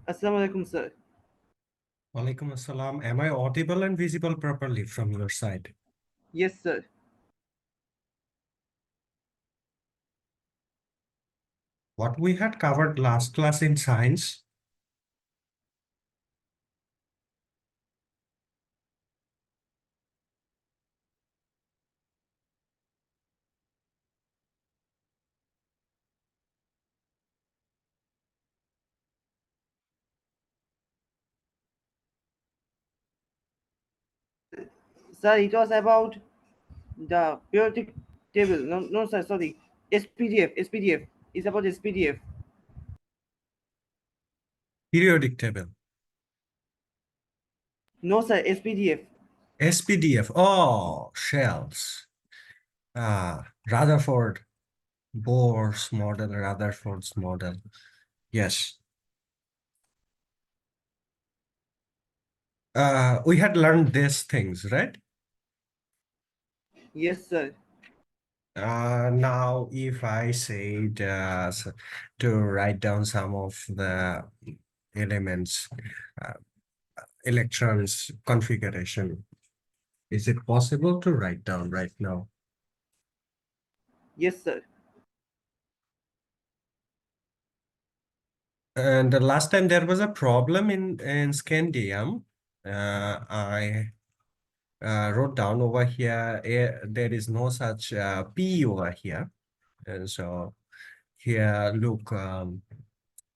Assalamu alaikum, sir. Walaikum assalam. Am I audible and visible properly from your side? Yes, sir. What we had covered last class in science, Sir, it was about the periodic table. No, no, sir, sorry. SPDF, SPDF. It's about SPDF. periodic table, No, sir, SPDF. SPDF, oh, shells, Rutherford, Bohr's model, Rutherford's model. Yes. We had learned these things, right? Yes, sir. Now, if I said to write down some of the elements, uh, electrons configuration, is it possible to write down right now? Yes, sir. And the last time there was a problem in scandium, I wrote down over here, there is no such P over here. And so here, look,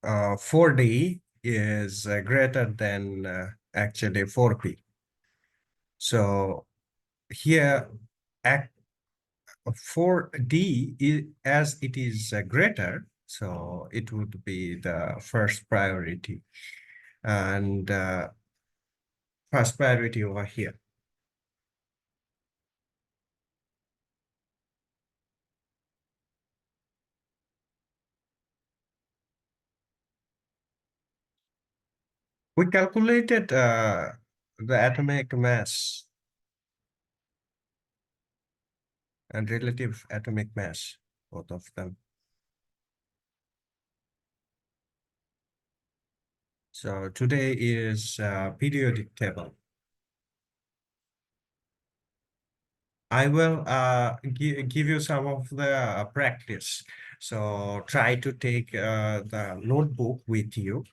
4D is greater than actually 4P. So here, 4D is, as it is greater, so it would be the first priority. And first priority over here. We calculated the atomic mass and relative atomic mass, both of them. So today is periodic table. I will give you some of the practice. So try to take the notebook with you.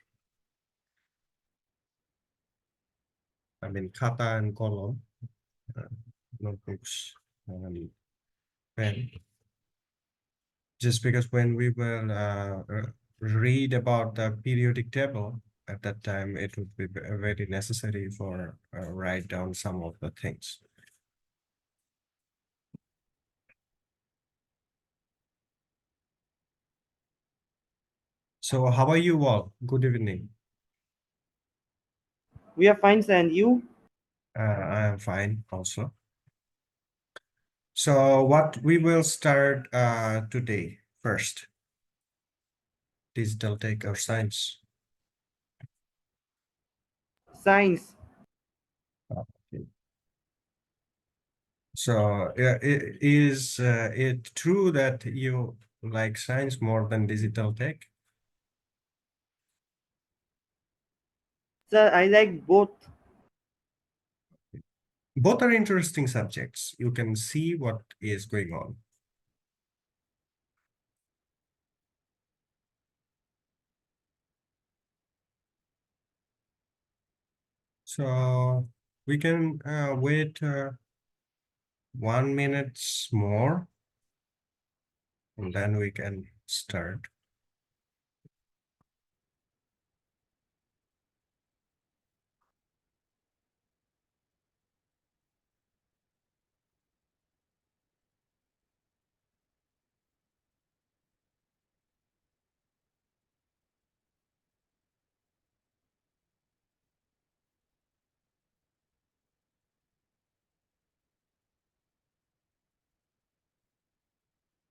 I mean, khata and column, notebooks, and pen. Just because when we will read about the periodic table, at that time, it would be very necessary for write down some of the things. So how are you all? Good evening. We are fine, sir. And you? I am fine also. So what we will start today first, digital tech or science. Science. Okay. So is it true that you like science more than digital tech? Sir, I like both. Both are interesting subjects. You can see what is going on. So we can wait 1 minute more, and then we can start.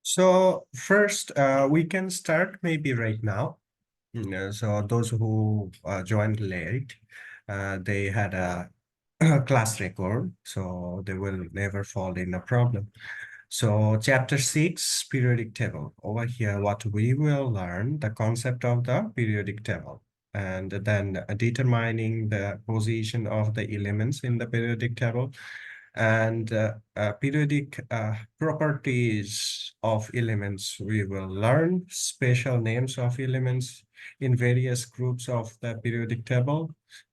So first, we can start maybe right now. So those who joined late, they had a class record, so they will never fall in a problem. So chapter 6, periodic table. Over here, what we will learn, the concept of the periodic table. and then determining the position of the elements in the periodic table, and periodic properties of elements. We will learn special names of elements in various groups of the periodic table,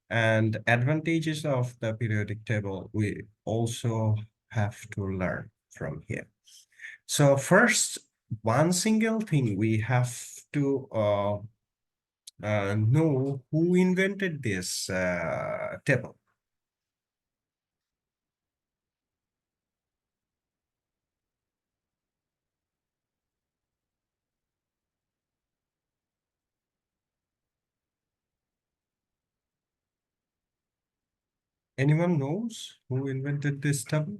and advantages of the periodic table we also have to learn from here. So first, one single thing we have to know who invented this table. Anyone knows who invented this table?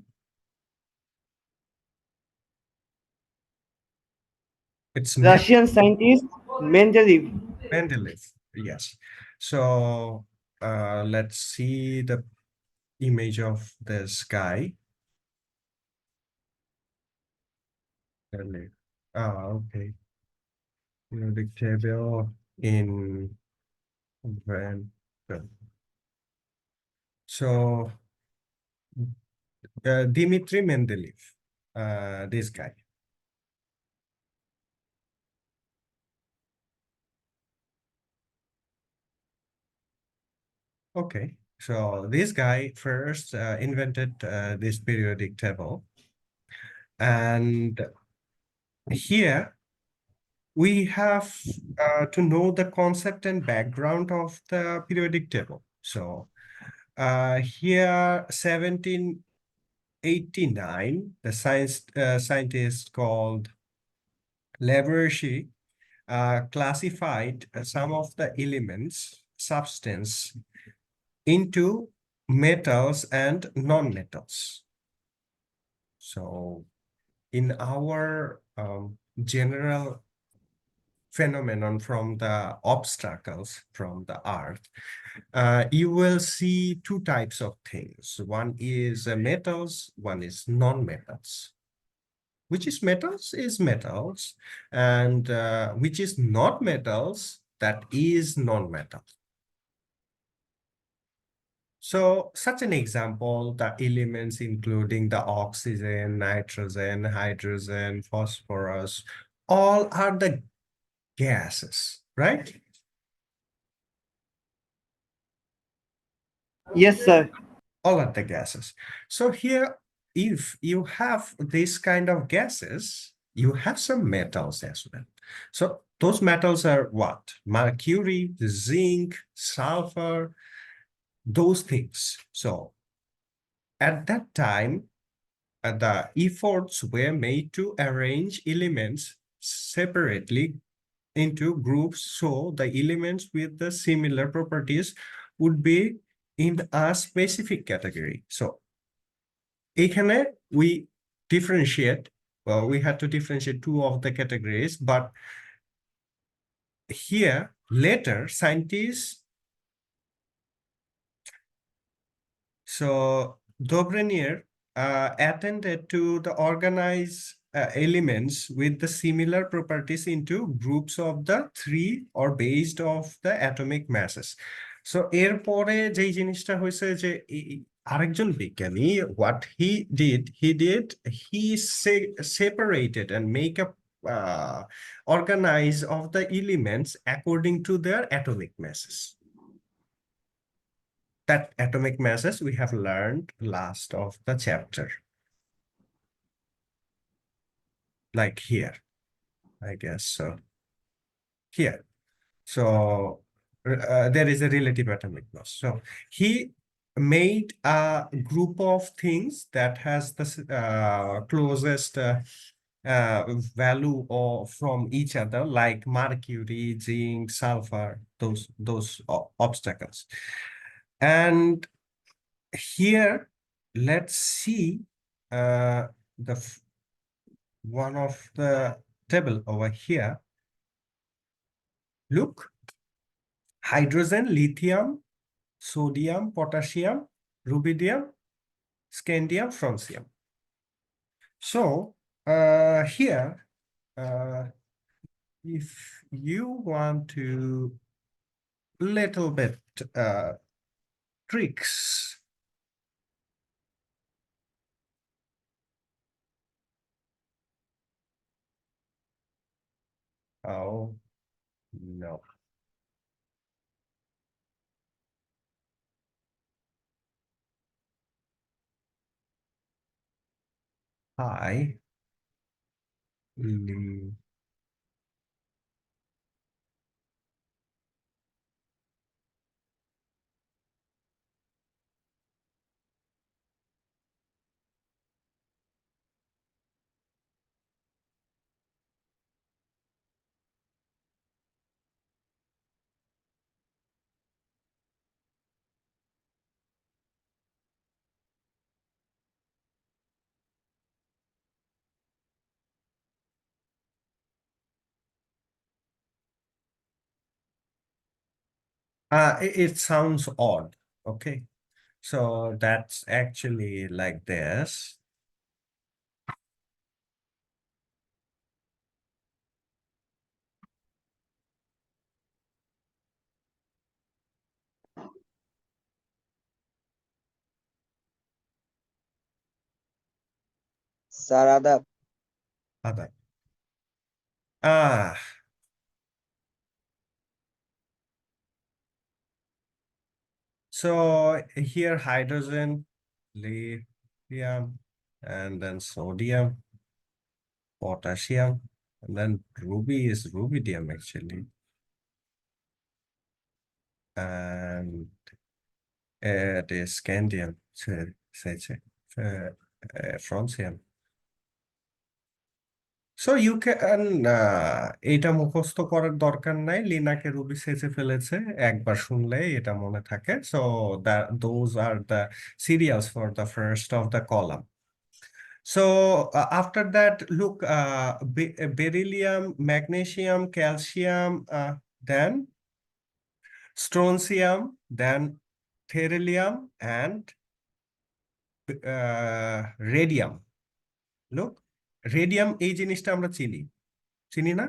It's Russian scientist Mendeleev. Mendeleev. Yes. So let's see the image of this guy. Mendeleev. Ah, okay. Periodic table in when. So Dmitry Mendeleev, this guy. Okay, so this guy first invented this periodic table. And here we have to know the concept and background of the periodic table. So here, 1789, the scientist called Lavoisier classified some of the elements, substance, into metals and non-metals. So in our general phenomenon from the obstacles from the earth, you will see two types of things. One is metals, one is non-metals. Which is metals, and which is not metals, that is non-metal. So such an example, the elements including the oxygen, nitrogen, hydrogen, phosphorus, all are the gases, right? Yes, sir. All are the gases. So here, if you have this kind of gases, you have some metals as well. So those metals are what? Mercury, zinc, sulfur, those things. So at that time, the efforts were made to arrange elements separately into groups, so the elements with the similar properties would be in a specific category. So এখানে we differentiate, well, we had to differentiate two of the categories, but here later scientists, so Dobrenier attended to the organize elements with the similar properties into groups of the three or based of the atomic masses. So এরপরে যেই জিনিসটা হয়েছে যে আরেকজন বিজ্ঞানী, what he separated and make a organize of the elements according to their atomic masses. That atomic masses we have learned last of the chapter. Like here, I guess so. Here. So there is a relative atomic mass. So he made a group of things that has the closest value from each other, like mercury, zinc, sulfur, those obstacles. And here, let's see the one of the table over here. Look, hydrogen, lithium, sodium, potassium, rubidium, scandium, francium. So here, if you want to little bit uh, tricks. Oh, no. Hi. Lee. It sounds odd. Okay. So that's actually like this. Sir আদাব। Other. Ah, so here hydrogen, lithium, and then sodium, potassium, and then ruby is rubidium actually, and it is scandium, francium. So you can এটা মুখস্থ করার দরকার নাই, লিনাকে Ruby সেচে ফেলেছে, একবার শুনলে এটা মনে থাকে। So those are the serials for the first of the column. So after that look, beryllium, magnesium, calcium, then strontium, then থেরিলিয়াম অ্যান্ড রেডিয়াম। লুক, রেডিয়াম এই জিনিসটা আমরা চিনি, চিনি না?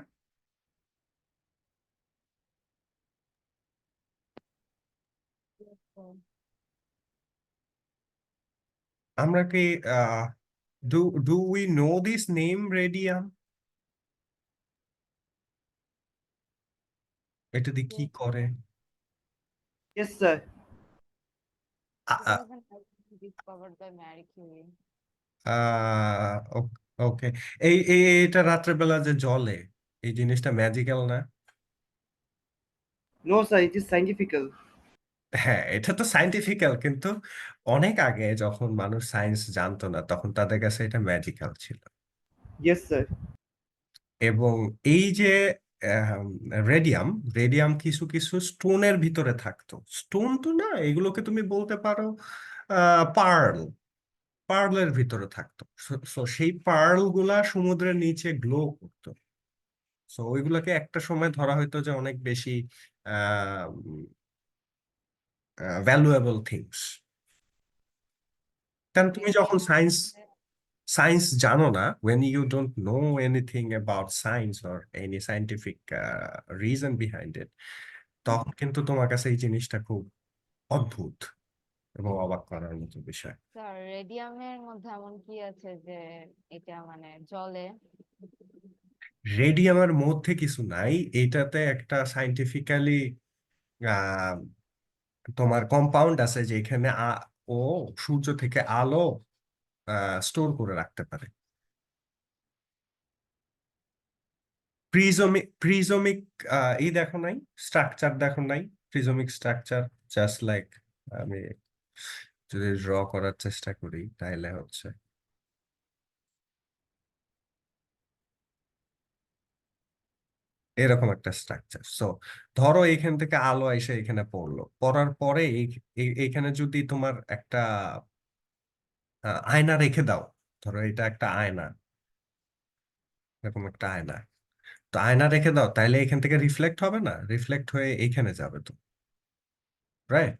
আমরা কি do do we know this name radium? এটা দিয়ে কি করে? Yes, sir. It was an item discovered by Marie Curie. ওকে, এটা রাত্রেবেলা যে জ্বলে, এই জিনিসটা ম্যাজিক্যাল না? No, sir. It is scientifical. হ্যাঁ, এটা তো সাইন্টিফিক্যাল, কিন্তু অনেক আগে যখন মানুষ সায়েন্স জানতো না তখন তাদের কাছে এটা ম্যাজিক্যাল ছিল। Yes, sir. এবং এই যে রেডিয়াম, রেডিয়াম কিছু কিছু স্টোনের ভিতরে থাকতো। স্টোন তো না, এগুলোকে তুমি বলতে পারো পার্ল, পার্লের ভিতরে থাকতো। সো সেই পার্ল গুলা সমুদ্রের নিচে গ্লো করতো। সো ওইগুলোকে একটা সময় ধরা হইতো যে অনেক বেশি ভ্যালুয়েবল থিংস। কারণ তুমি Maybe যখন সায়েন্স that সায়েন্স জানো না, when you don't know anything about science or any scientific reason behind it, তখন কিন্তু তোমার কাছে এই জিনিসটা খুব অদ্ভুত এবং অবাক করার মতো বিষয়। স্যার রেডিয়ামের মধ্যে এমন কি আছে যে এটা মানে জলে? রেডিয়ামের মধ্যে কিছু নাই, এটাতে একটা সাইন্টিফিক্যালি তোমার কম্পাউন্ড আছে যেখানে ও সূর্য থেকে আলো স্টোর করে রাখতে পারে। প্রিজমিক এই দেখো নাই, স্ট্রাকচার দেখো নাই, প্রিজমিক স্ট্রাকচার, জাস্ট লাইক, আমি যদি ড্র করার চেষ্টা করি তাহলে হচ্ছে এরকম একটা স্ট্রাকচার। সো ধরো এইখান থেকে আলো এসে এখানে পড়লো, পড়ার পরে এইখানে যদি তোমার একটা আয়না রেখে দাও, ধরো এটা একটা আয়না, এরকম একটা আয়না, তো আয়না রেখে দাও, তাহলে এখান থেকে রিফ্লেক্ট হবে না? রিফ্লেক্ট হয়ে এইখানে যাবে তো, right?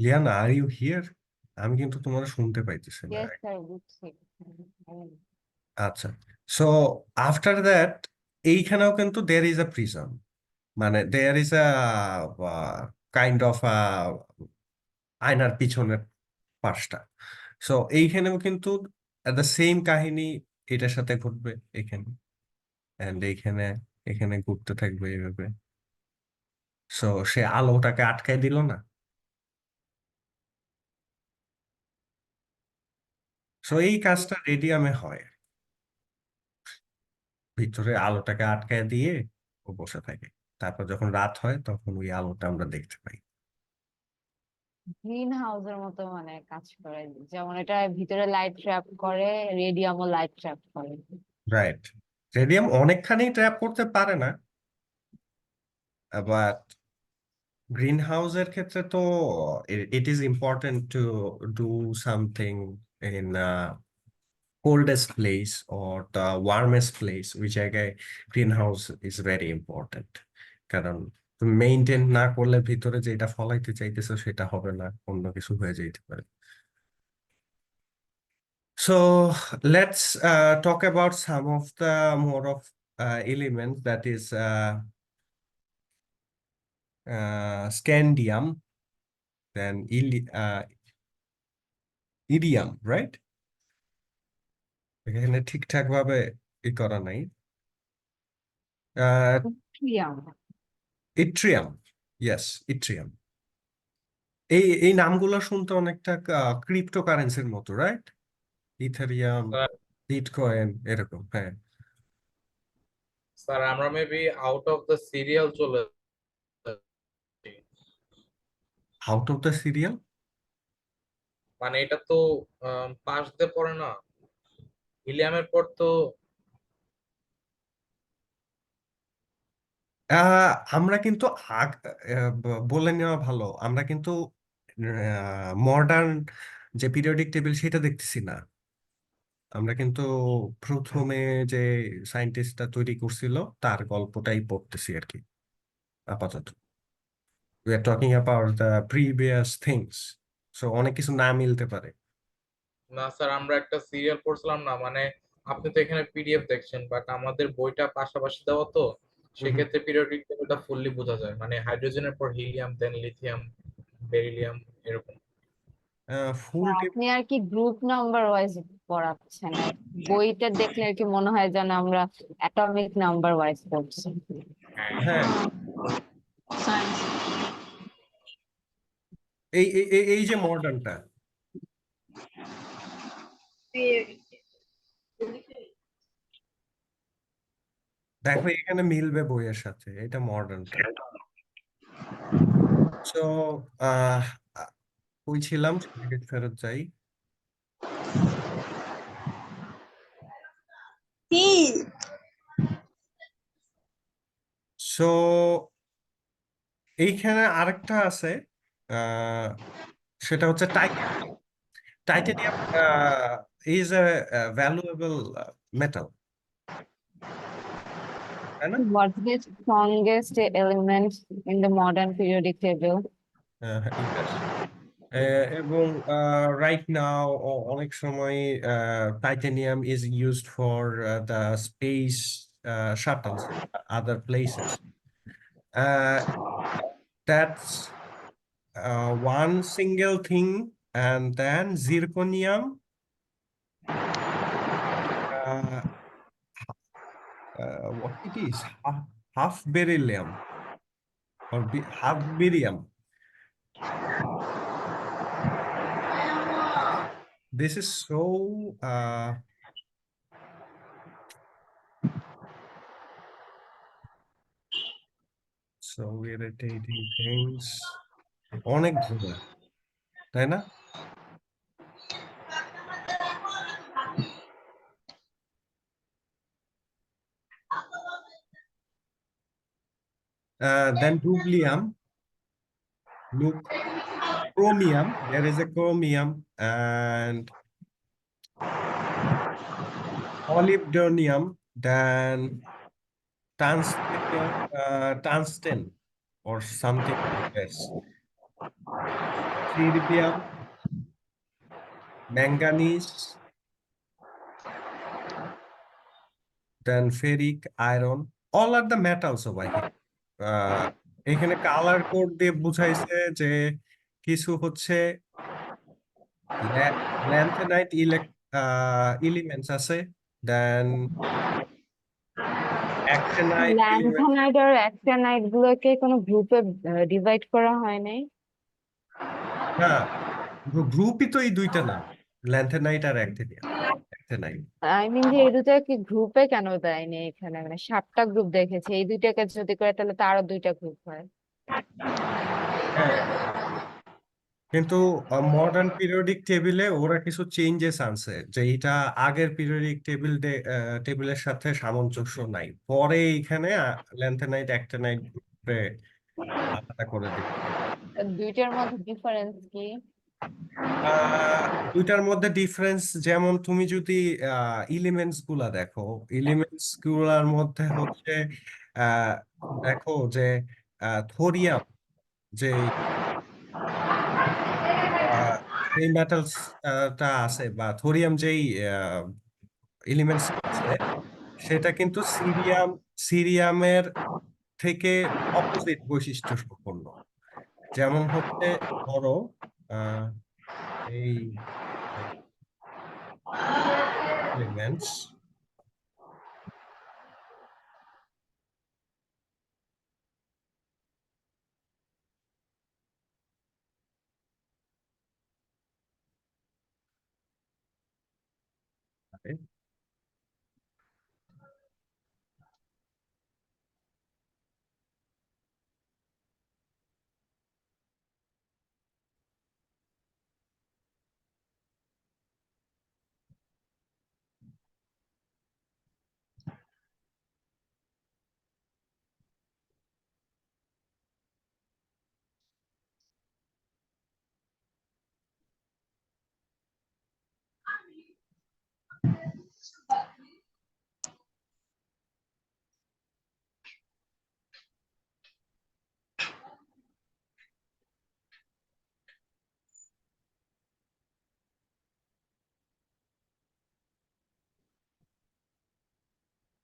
Liana, are you here? আমি কিন্তু তোমার শুনতে পাইতেছি না। ইয়েস স্যার বুঝছি। আচ্ছা, সো আফটার দ্যাট এইখানেও কিন্তু দেয়ার ইজ আ প্রিজম, মানে there is a kind of আয়নার পিছনের পাশটা। সো এইখানেও কিন্তু দ্য সেম কাহিনী এটার সাথে ঘটবে এখানে, এন্ড এইখানে এখানে ঘুরতে থাকবে এইভাবে। সো সে আলোটাকে আটকায় দিল না। সো এই কাজটা রেডিয়ামে হয়, ভিতরে আলোটাকে আটকায় দিয়ে ও বসে থাকে, তারপর যখন রাত হয় তখন ওই আলোটা আমরা দেখতে পাই। গ্রিন হাউসের মতো মানে কাজ করে, যেমন এটা ভিতরে লাইট ট্র্যাপ করে, রেডিয়ামও লাইট ট্র্যাপ করে। রাইট, রেডিয়াম অনেকখানি ট্র্যাপ করতে পারে না, বাট গ্রিন হাউসের ক্ষেত্রে তো it is important to do something in coldest place or the warmest place, ওই জায়গায় green house is very important. কারণ তুমি মেইনটেইন না করলে ভিতরে যেটা ফলাইতে চাইতেছো সেটা হবে না, অন্য কিছু হয়ে যেতে পারে। So let's talk about some of the more of elements, that is scandium, then iridium, right? এখানে ঠিকঠাক ভাবে ই করা নাই। ট্রিয়াম। Yttrium, yes, yttrium. এই এই নামগুলো শুনতে অনেকটা ক্রিপ্টোকারেন্সির মতো, রাইট? ইথেরিয়াম, স্যার বিটকয়েন, এরকম, হ্যাঁ। স্যার আমরা maybe out of the serial চলে যাচ্ছি। Out of the serial? মানে এটা তো পাশ দিয়ে পড়ে না, হিলিয়ামের পর তো। আমরা কিন্তু বলে নেওয়া ভালো, আমরা কিন্তু মডার্ন যে পিরিয়ডিক টেবিল সেটা দেখতেছি না। আমরা কিন্তু প্রথমে যে সায়েন্টিস্টটা তৈরি করছিল তার গল্পটাই পড়তেছি আর কি আপাতত। We are talking about the previous things, so অনেক কিছু না মিলতে পারে। না স্যার, আমরা একটা সিরিয়াল পড়ছিলাম না, মানে আপনি তো এখানে পিডিএফ দেখছেন, বাট আমাদের বইটা পাশাপাশি দেওয়া তো, সেক্ষেত্রে পিরিয়ডিক টেবিলটা ফুললি বোঝা যায়, মানে হাইড্রোজেনের পর হিলিয়াম, দেন লিথিয়াম, বেরিলিয়াম, এরকম। ফুল আপনি আর কি গ্রুপ নাম্বার ওয়াইজ পড়াচ্ছেন, আর বইটা দেখলে আর কি মনে হয় যেন আমরা অ্যাটমিক নাম্বার ওয়াইজ পড়ছি। হ্যাঁ। হ্যাঁ, সায়েন্স। এই যে মডার্নটা, দেখো এখানে মিলবে বইয়ের সাথে, এটা মডার্নটা। সো আহ কই ছিলাম সেদিকে ফেরত যাই। কি সো এইখানে আরেকটা আছে, আহ সেটা হচ্ছে titanium. Titanium is a valuable metal, তাই না? What's the strongest element in the modern periodic table? Yes. এবং রাইট নাও অনেক সময় titanium is used for the space shuttles, other places. That's one single thing, and then zirconium, uh, what it is, half beryllium or half barium. This is so irritating things, অনেক ঘোরা, তাই না? Then rubidium, look, chromium, there is a chromium, and molybdenum, then tungsten or something like this, ceridium, manganese, then ferric, iron, all are the metals over here. এখানে colour code দিয়ে বুঝাইছে যে কিছু হচ্ছে ল্যান্থেনাইট এলিমেন্টস আছে, then actinide element. Lanthanide আর actinide গুলোকে কোনো গ্রুপে ডিভাইড করা হয় নাই? না, গ্রুপই তো এই দুইটা নাম, lanthanide R actinide. I mean যে এই দুটাকে গ্রুপে কেন দেয়নি এখানে? মানে 7টা গ্রুপ দেখেছি, এই দুইটাকে যদি করে তাহলে তো আরো 2টা গ্রুপ হয়। হ্যাঁ, কিন্তু মডার্ন পিরিয়ডিক টেবিলে ওরা কিছু চেঞ্জেস আনছে, যে এটা আগের পিরিয়ডিক টেবিলের সাথে সামঞ্জস্য নাই, পরে এইখানে ল্যান্থেনাইট অ্যাক্টিনাইট গ্রুপে আলাদা করে দিচ্ছে। দুইটার মধ্যে ডিফারেন্স কি? আহ দুইটার মধ্যে ডিফারেন্স, যেমন তুমি যদি এলিমেন্টস গুলা দেখো, এলিমেন্টস গুলার মধ্যে হচ্ছে আহ দেখো যে থোরিয়াম, যে এই মেটালস টা আছে, বা থোরিয়াম যেই এলিমেন্টস আছে, সেটা কিন্তু সিরিয়ামের থেকে অপোজিট বৈশিষ্ট্য সম্পন্ন। যেমন হচ্ছে ধরো আহ, এই elements,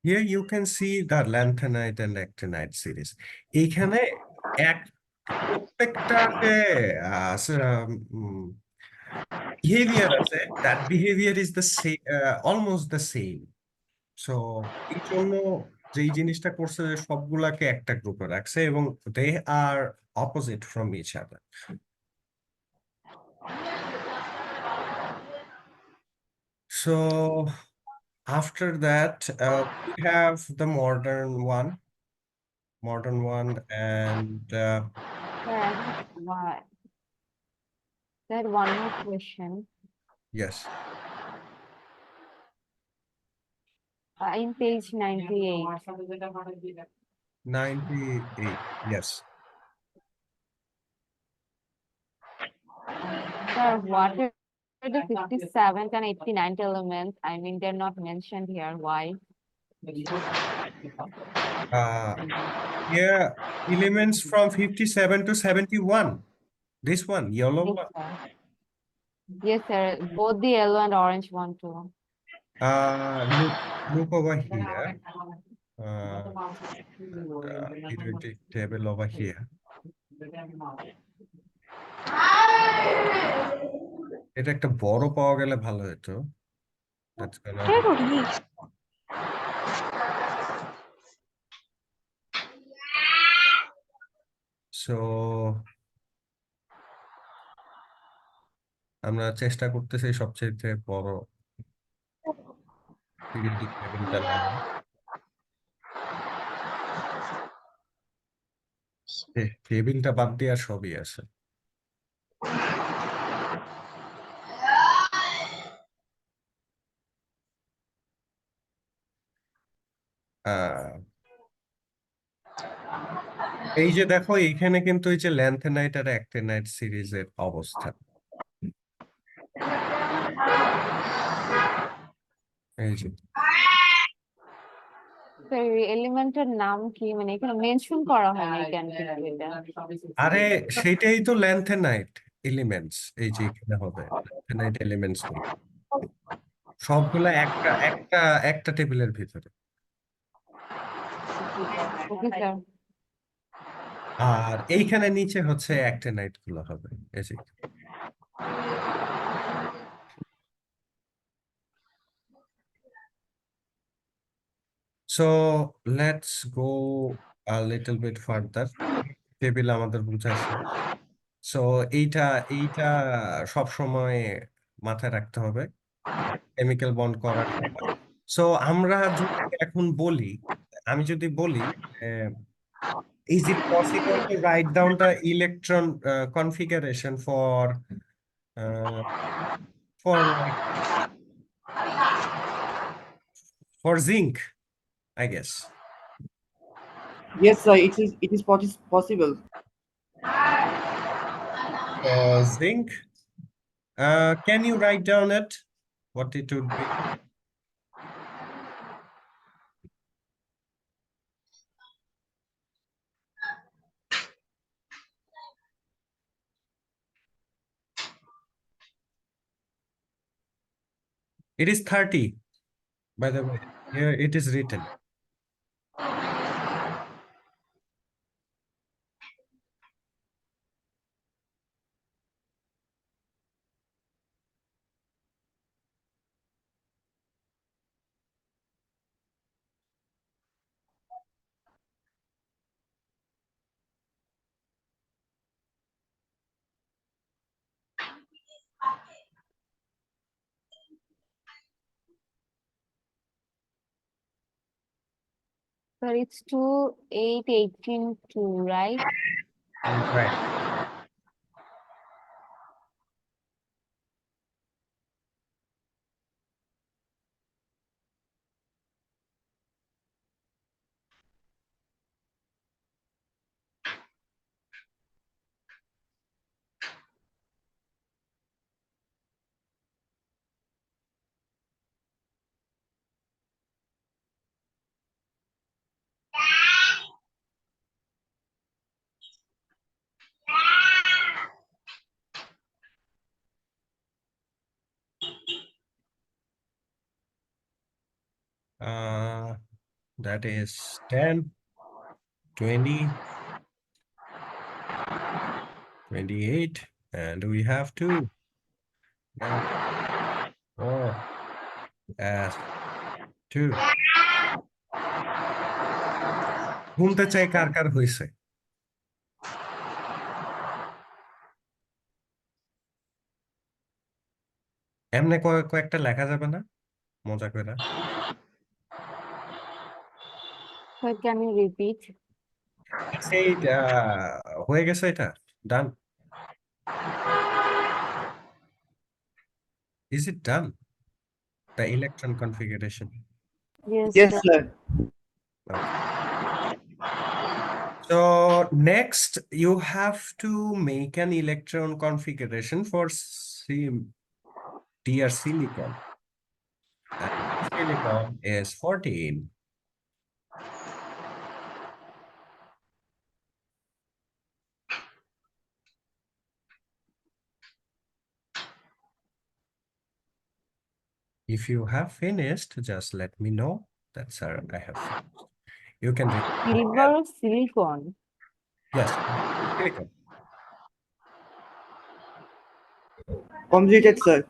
here you can see the lanthanide and actinide series. এইখানে এক প্রত্যেকটা যে বিহেভিয়ার আছে, that behaviour is the same, almost the same. So এই জন্য যে এই জিনিসটা করছে, যে সবগুলাকে একটা গ্রুপে রাখছে এবং they are opposite from each other. So after that, we have the modern one, and Why? That one more question. yes, In page 98. 98, yes. Sir, what are the 57th and 89th elements? I mean, they're not mentioned here. Why? Uh, yeah, elements from 57 to 71. This one, yellow Yes, one. sir. Yes, sir. Both the yellow and orange one too. Look over here. Periodic table over here. এটা একটা বড় পাওয়া গেলে ভালো হতো। That's gonna be... So আমরা চেষ্টা করতেছি সবচেয়ে বড় পিরিয়ডিক টেবিলটা নেওয়া। টেবিলটা বাদ দিয়ে আর সবই আছে। এই যে দেখো, এইখানে কিন্তু এই যে ল্যান্থেনাইট আর অ্যাক্টিনাইট সিরিজের অবস্থা, এই যে এলিমেন্টের নাম কি, মানে এখানে মেনশন করা হয়নি কেন কিন্তু এটা? আরে সেইটাই তো ল্যান্থেনাইট এলিমেন্টস, এই যে এখানে হবে ল্যান্থেনাইট এলিমেন্টস গুলো সবগুলা একটা একটা একটা টেবিলের ভিতরে। Okay sir. আর এইখানে নিচে হচ্ছে অ্যাক্টিনাইড গুলো হবে এই যে। So let's go a little bit further. Table আমাদের বুঝাইছে। সো এইটা এইটা সব সময় মাথায় রাখতে হবে কেমিক্যাল বন্ড করার সময়। সো আমরা যদি এখন বলি, আমি যদি বলি is it possible to write down the electron configuration uh, for like for zinc, I guess. Yes, sir. It is possible. Zinc, can you write down it? What it would be? It is 30, by the way. Here it is written. Sir, it's 2, 8, 18, 2, right? Right. Uh, that is 10, 20, 28, and we have 2. Now 4 as 2. ঘুমতে চাই কার কার হয়েছে? এমনি কয়েকটা লেখা যাবে না মজা করে? Sir, can you repeat? সেই হয়ে গেছে এটা ডান? Is it done? The electron configuration. Yes, Yes, sir. sir. Okay. So next you have to make an electron configuration for dear silicon. And silicon is 14. If you have finished, just let me know that, sir, I have finished. You can read. Silver or silicon? Yes, silicon. Completed, sir.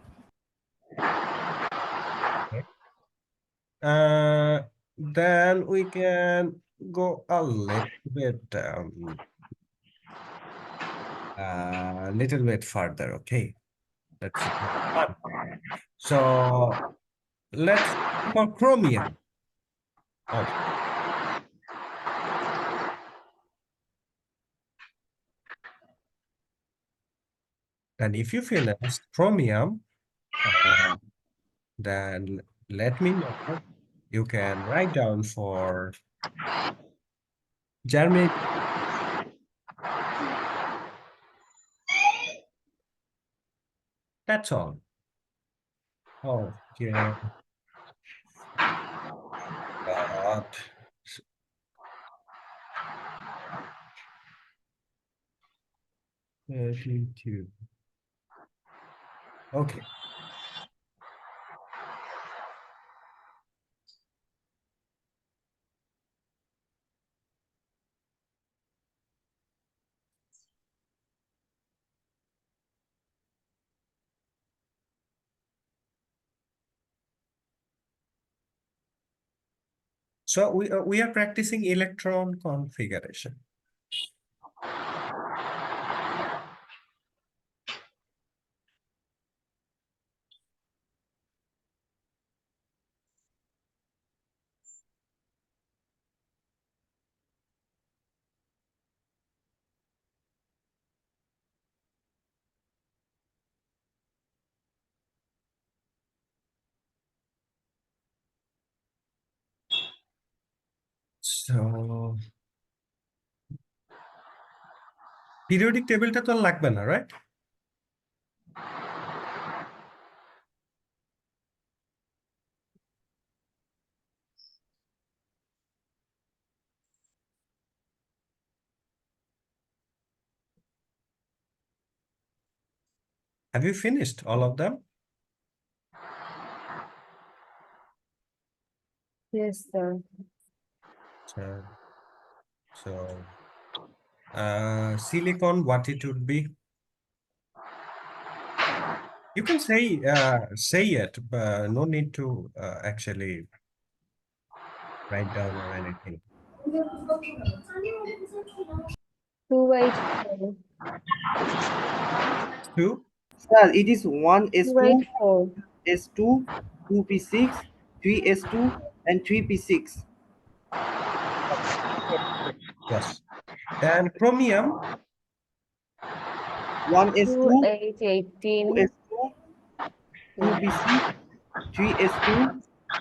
Okay. Then we can go a little bit further. Okay, let's have fun. So let's for chromium. Oh, and if you finish chromium, then let me know. You can write down for germanium. That's all. Oh, yeah. God. 32. Okay. So we are practicing electron configuration. So periodic table টা তো আর লাগবে না, right? Have you finished all of them? Yes, sir. So silicon, what it would be? You can say it, but no need to actually write down or anything. 284. 2. Sir, it is 1s2, 284. S2, 2p6, 3s2, and 3p6. Yes. And chromium, 1s2, 2818. 2s2, 2p6, 3s2,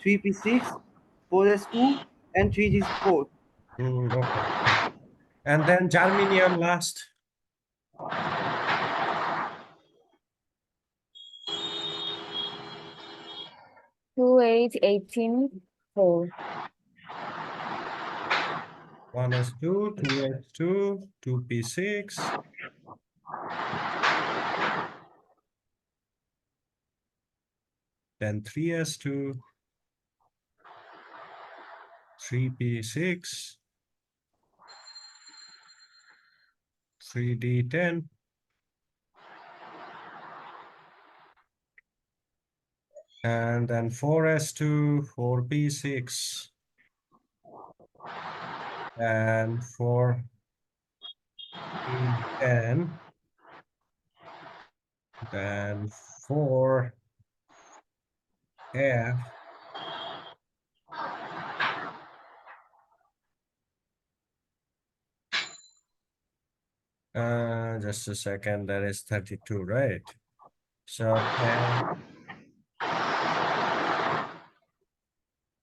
3p6, 4s2, and 3d4. okay. And then germanium last. 2818. 4. 1s2, 2s2, 2p6. Then 3s2, 3p6, 3d10, and then 4s2, 4p6, and 4p10, then 4f, just a second, that is 32, right? So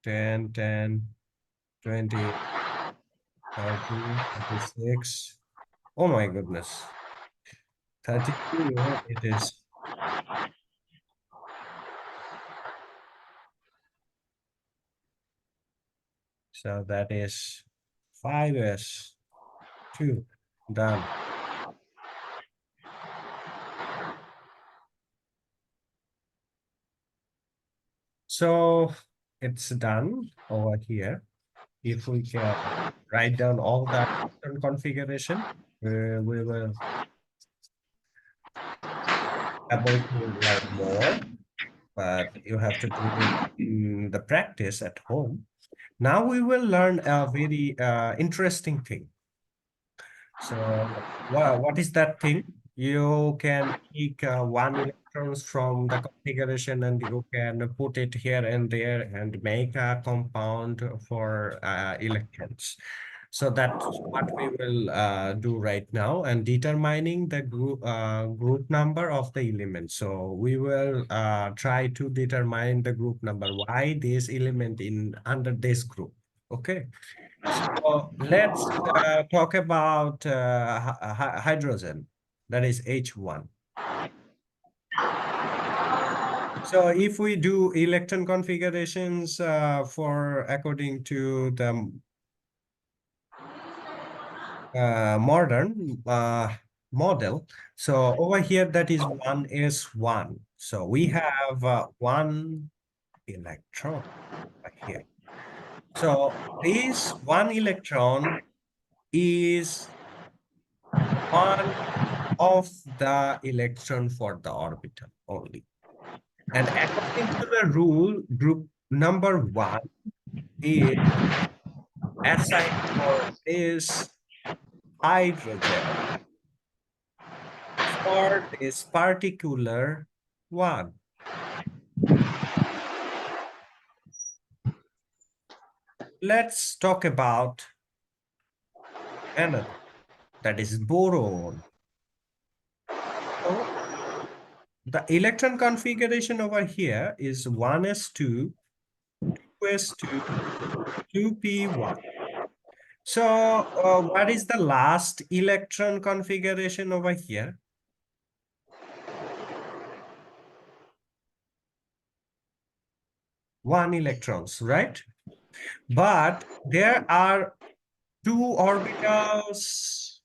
10, 20, 30, 36. Oh my goodness. 32 it is. So that is 5s2. Done. So it's done over here. If we can write down all the configuration, we will able to learn more, but you have to do it in the practice at home. Now we will learn a very interesting thing. So what is that thing? You can take one electrons from the configuration and you can put it here and there and make a compound for electrons. So that's what we will do right now, and determining the group number of the element. So we will try to determine the group number. Why this element in under this group? Okay. So let's talk about hydrogen, that is H1. So if we do electron configurations for according to the modern model, so over here that is 1s1. So we have one electron right here. So this one electron is one of the electron for the orbital only. And according to the rule, group number 1 is SI form is hydrogen for this particular one. Let's talk about another, that is boron. So the electron configuration over here is 1s2, 2s2, 2p1. So what is the last electron configuration over here? One electrons, right? But there are two orbitals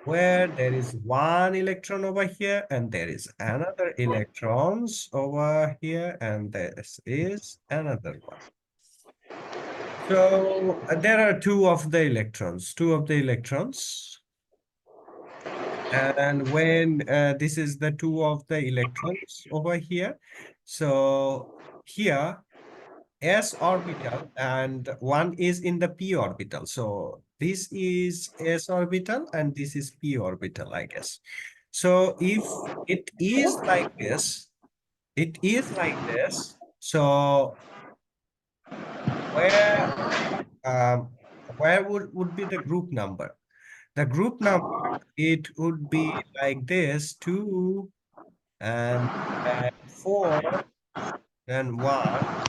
where there is one electron over here and there is another electrons over here and this is another one. So there are two of the electrons. And when this is the two of the electrons over here. So here s orbital and one is in the p orbital. So this is s orbital and this is p orbital, I guess. So if it is like this, So where would be the group number? The group number, it would be like this, 2 and 4 and 1.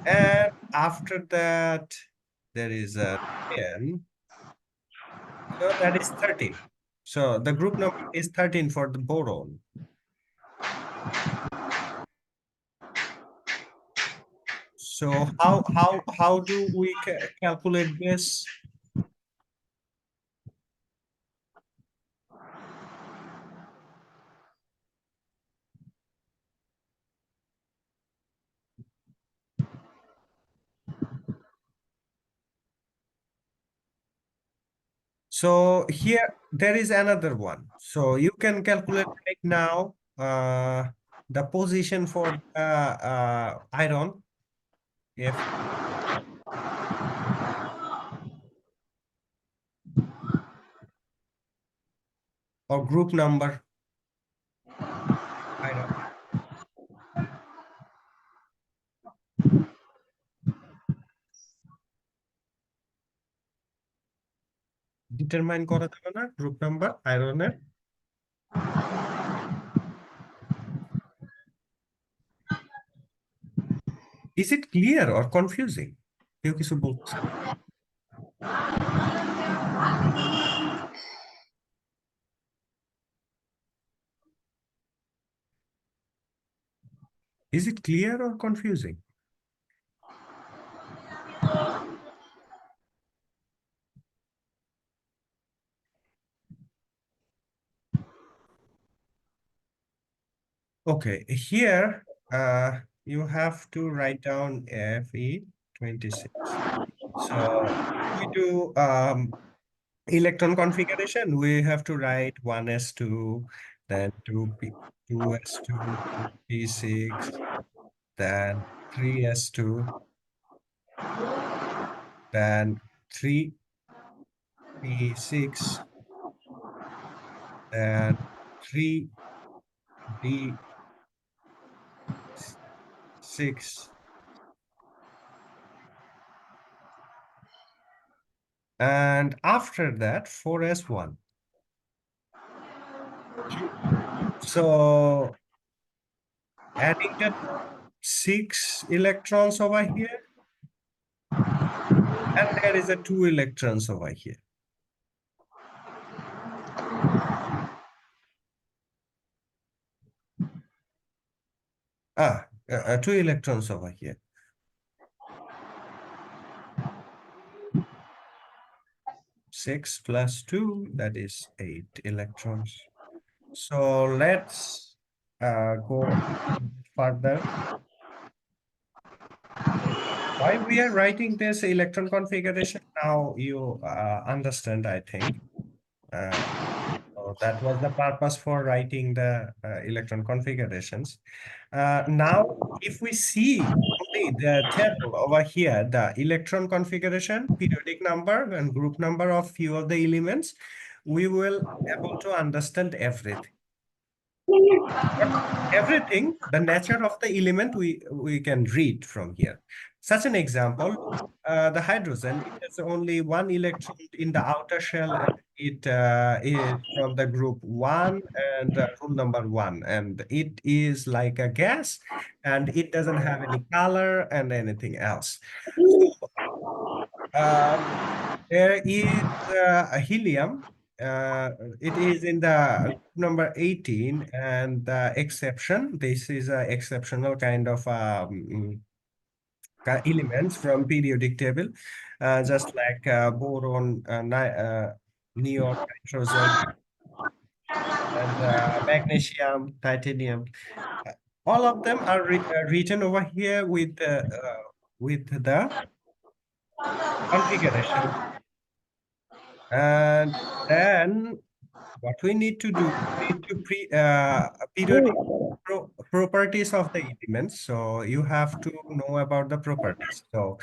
And after that, there is a 10. So that is 13. So the group number is 13 for the boron. So how do we calculate this? So here there is another one. So you can calculate right now the position for iron. If or group number. Iron. Determine করা যাবে না group number আয়রনের? Is it clear or confusing? কেউ কিছু বলছে? Is it clear or confusing? Okay, here you have to write down Fe26. So if we do electron configuration, we have to write 1s2, then 2s2, 2p6, then 3s2, then 3p6, then 3d6, and after that 4s1. So adding the 6 electrons over here, and there is a 2 electrons over here. Ah, 2 electrons over here. 6 plus 2, that is 8 electrons. So let's go further. Why we are writing this electron configuration now, you understand, I think. So that was the purpose for writing the electron configurations. Now, if we see only the table over here, the electron configuration, periodic number, and group number of few of the elements, we will able to understand everything. But everything, the nature of the element, we can read from here. Such an example, the hydrogen, it has only one electron in the outer shell, and it is from the group 1 and room number 1, and it is like a gas, and it doesn't have any color and anything else. So, there is a helium. It is in the group number 18, and the exception, this is an exceptional kind of elements from periodic table, just like boron, neon, nitrogen, and magnesium, titanium. Uh, all of them are written over here with the configuration. And then what we need to do, we need to periodic properties of the elements. So you have to know about the properties. So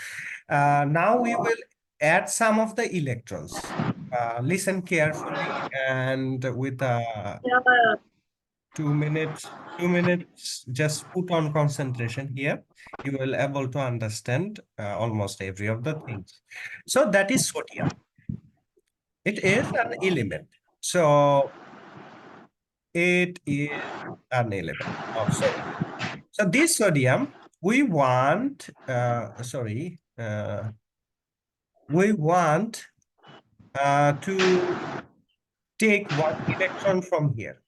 now we will add some of the electrons. Listen carefully, and with 2 minutes, just put on concentration here. You will able to understand almost every of the things. So that is sodium. It is an element. So it is an element of sodium. So this sodium, we want, we want to take one electron from here.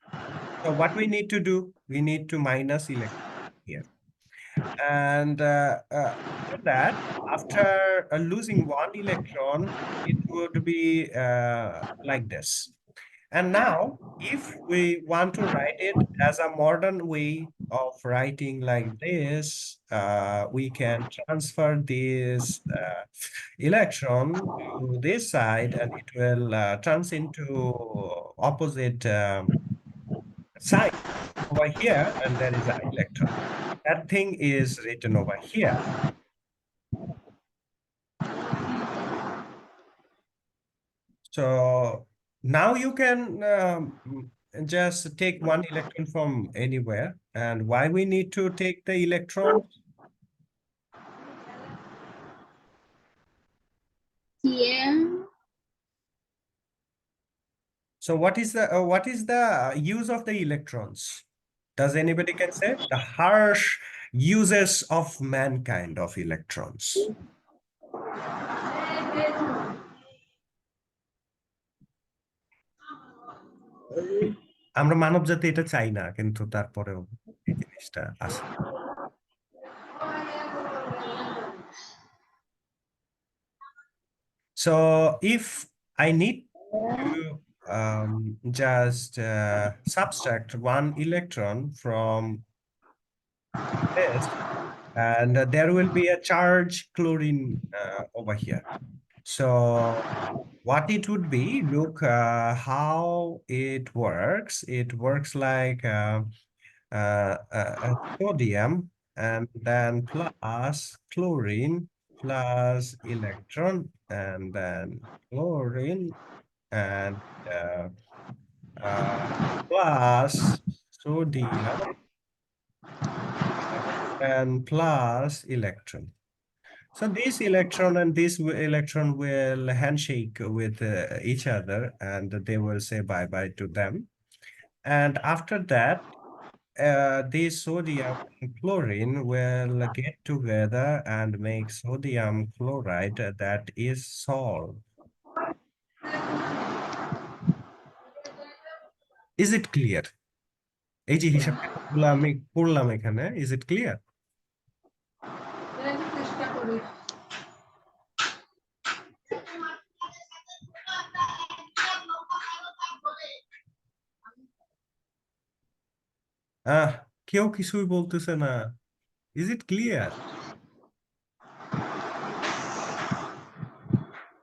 So what we need to do, we need to minus electron here. And after that, after losing one electron, it would be like this. And now, if we want to write it as a modern way of writing like this, we can transfer this electron to this side, and it will turns into opposite sign over here, and there is an electron. That thing is written over here. So now you can just take one electron from anywhere. And why we need to take the electron? TM. So what is the use of the electrons? Does anybody can say? The harsh uses of mankind of electrons. আমরা মানব জাতি এটা চাই না, কিন্তু তারপরেও এই জিনিসটা আছে। So if I need to just subtract one electron from this, and there will be a charge chlorine over here. So what it would be, look how it works. It works like sodium, and then plus chlorine, plus electron, and then chlorine, and plus sodium, and plus electron. So this electron and this electron will handshake with each other, and they will say bye-bye to them. And after that, this sodium and chlorine will get together and make sodium chloride that is salt. Is it clear? এই যে হিসাবগুলো আমি করলাম এখানে, is it clear? কেউ কিছুই বলতেছে না। Is it clear?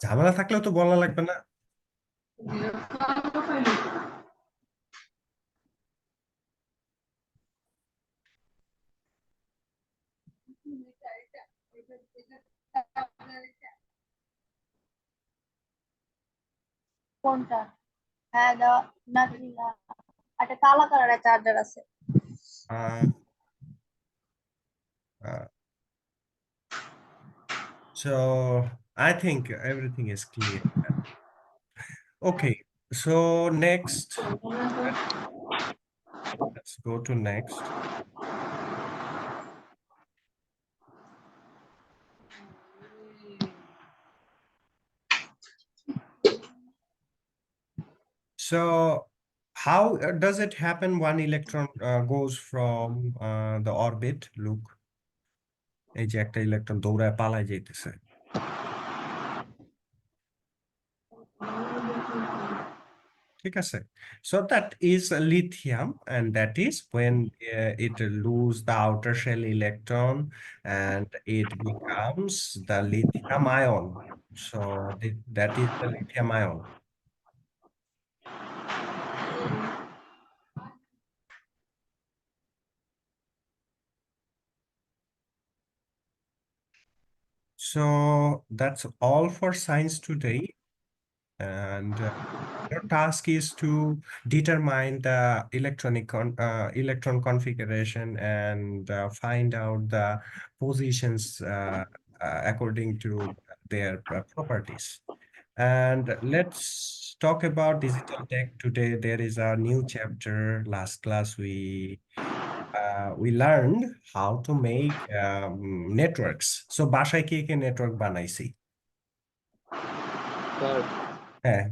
ঝামেলা থাকলেও তো বলা লাগবে না। কোনটা? হ্যাঁ দেওয়া না না একটা কালা কালারের চার্জার আছে। Uh, uh, so I think everything is clear. Okay, so next, let's go to next. So how does it happen one electron goes from the orbit? Look, এই যে একটা ইলেকট্রন দৌড়ায় পালায় যাইতেছে। ঠিক আছে? So that is lithium, and that is when it lose the outer shell electron and it becomes the lithium ion. So that is the lithium ion. So that's all for science today. And your task is to determine the electron configuration and find out the positions according to their properties. And let's talk about digital tech today. There is a new chapter. Last class we learned how to make networks. So বাসায় কে কে network বানাইছি? Sir হ্যাঁ,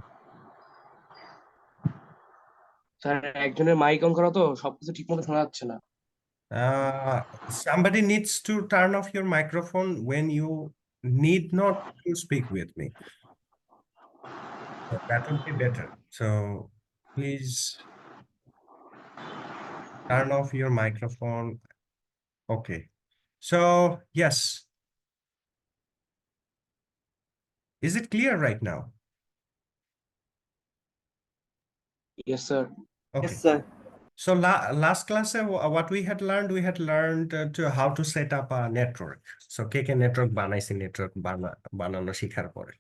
sir একজনের mic on করা তো সবকিছু ঠিক মতো শোনা যাচ্ছে না। somebody needs to turn off your microphone when you need not to speak with me. So that would be better. So please turn off your microphone. Okay. So yes. Is it clear right now? Yes sir. Okay. Yes, sir. So last class, what we had learned to how to set up a network. So K K network বানাইছে network বানানো শিখার পরে।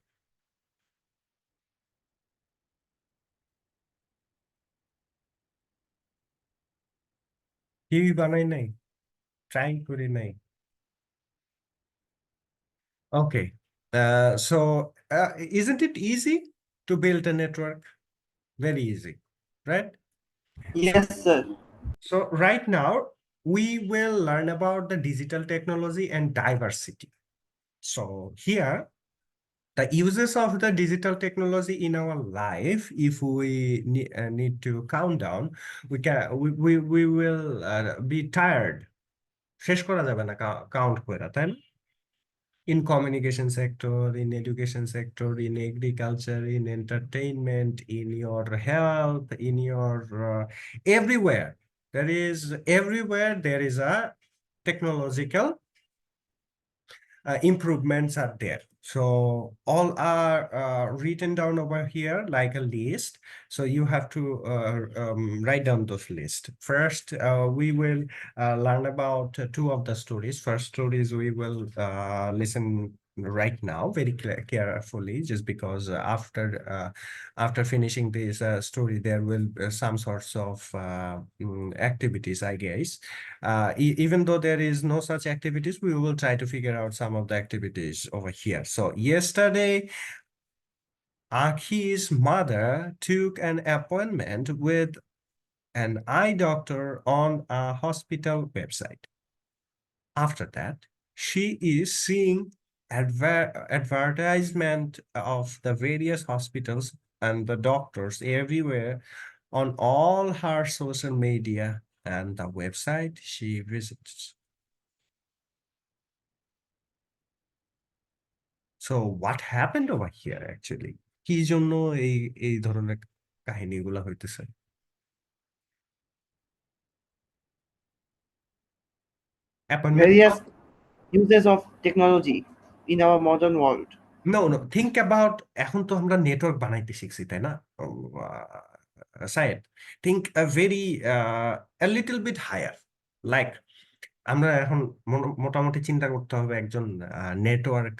কেউই বানাই নাই, try করি নাই। Okay. So isn't it easy to build a network? Very easy, right? Yes, sir. So right now we will learn about the digital technology and diversity. So here the uses of the digital technology in our life, if we need to count down, we will be tired. শেষ করা যাবে না count কইরা, তাই না? In communication sector, in education sector, in agriculture, in entertainment, in your health, in your everywhere. Everywhere there is a technological improvements are there. So all are written down over here like a list. So you have to write down those lists. First, we will learn about two of the stories. First stories we will listen right now very carefully, just because after finishing this story, there will be some sorts of activities, I guess. Even though there is no such activities, we will try to figure out some of the activities over here. So yesterday, Aki's mother took an appointment with an eye doctor on a hospital website. After that, she is seeing advertisement of the various hospitals and the doctors everywhere on all her social media and the website she visits. So what happened over here actually? কি জন্য এই ধরনের কাহিনীগুলো হইতেছে? Appointment? Various uses of technology in our modern world. No, think about এখন তো আমরা network বানাইতে শিখছি, তাই না? Syed, think a little bit higher. Like আমরা এখন মোটামুটি চিন্তা করতে হবে একজন নেটওয়ার্ক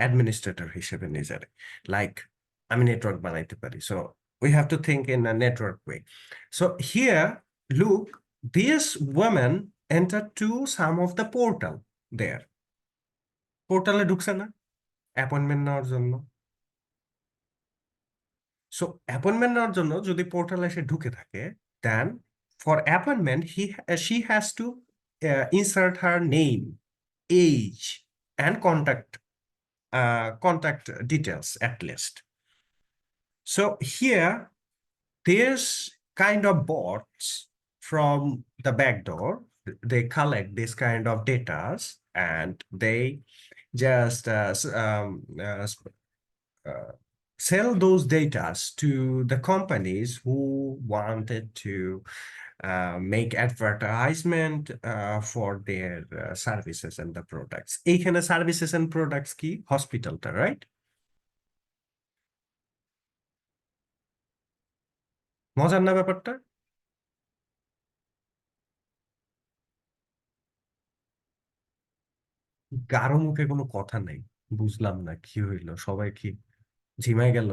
অ্যাডমিনিস্ট্রেটর হিসেবে নিজের, লাইক আমি নেটওয়ার্ক বানাইতে পারি, so we have to think in a network way. So here, look, this woman entered to some of the portal there. পোর্টালে ঢুকছে না অ্যাপয়েন্টমেন্ট নেওয়ার জন্য। সো অ্যাপয়েন্টমেন্ট নেওয়ার জন্য যদি পোর্টালে এসে ঢুকে থাকে, then for appointment she has to insert her name, age and contact details at least. So here there's kind of bots from the back door. They collect this kind of data and they just sell those data to the companies who wanted to make advertisement for their services and the products. এইখানে services and products কি হসপিটালটা, right? মজার না ব্যাপারটা? কারো মুখে কোনো কথা নেই, বুঝলাম না কি হইলো, সবাই কি ঝিমাই গেল?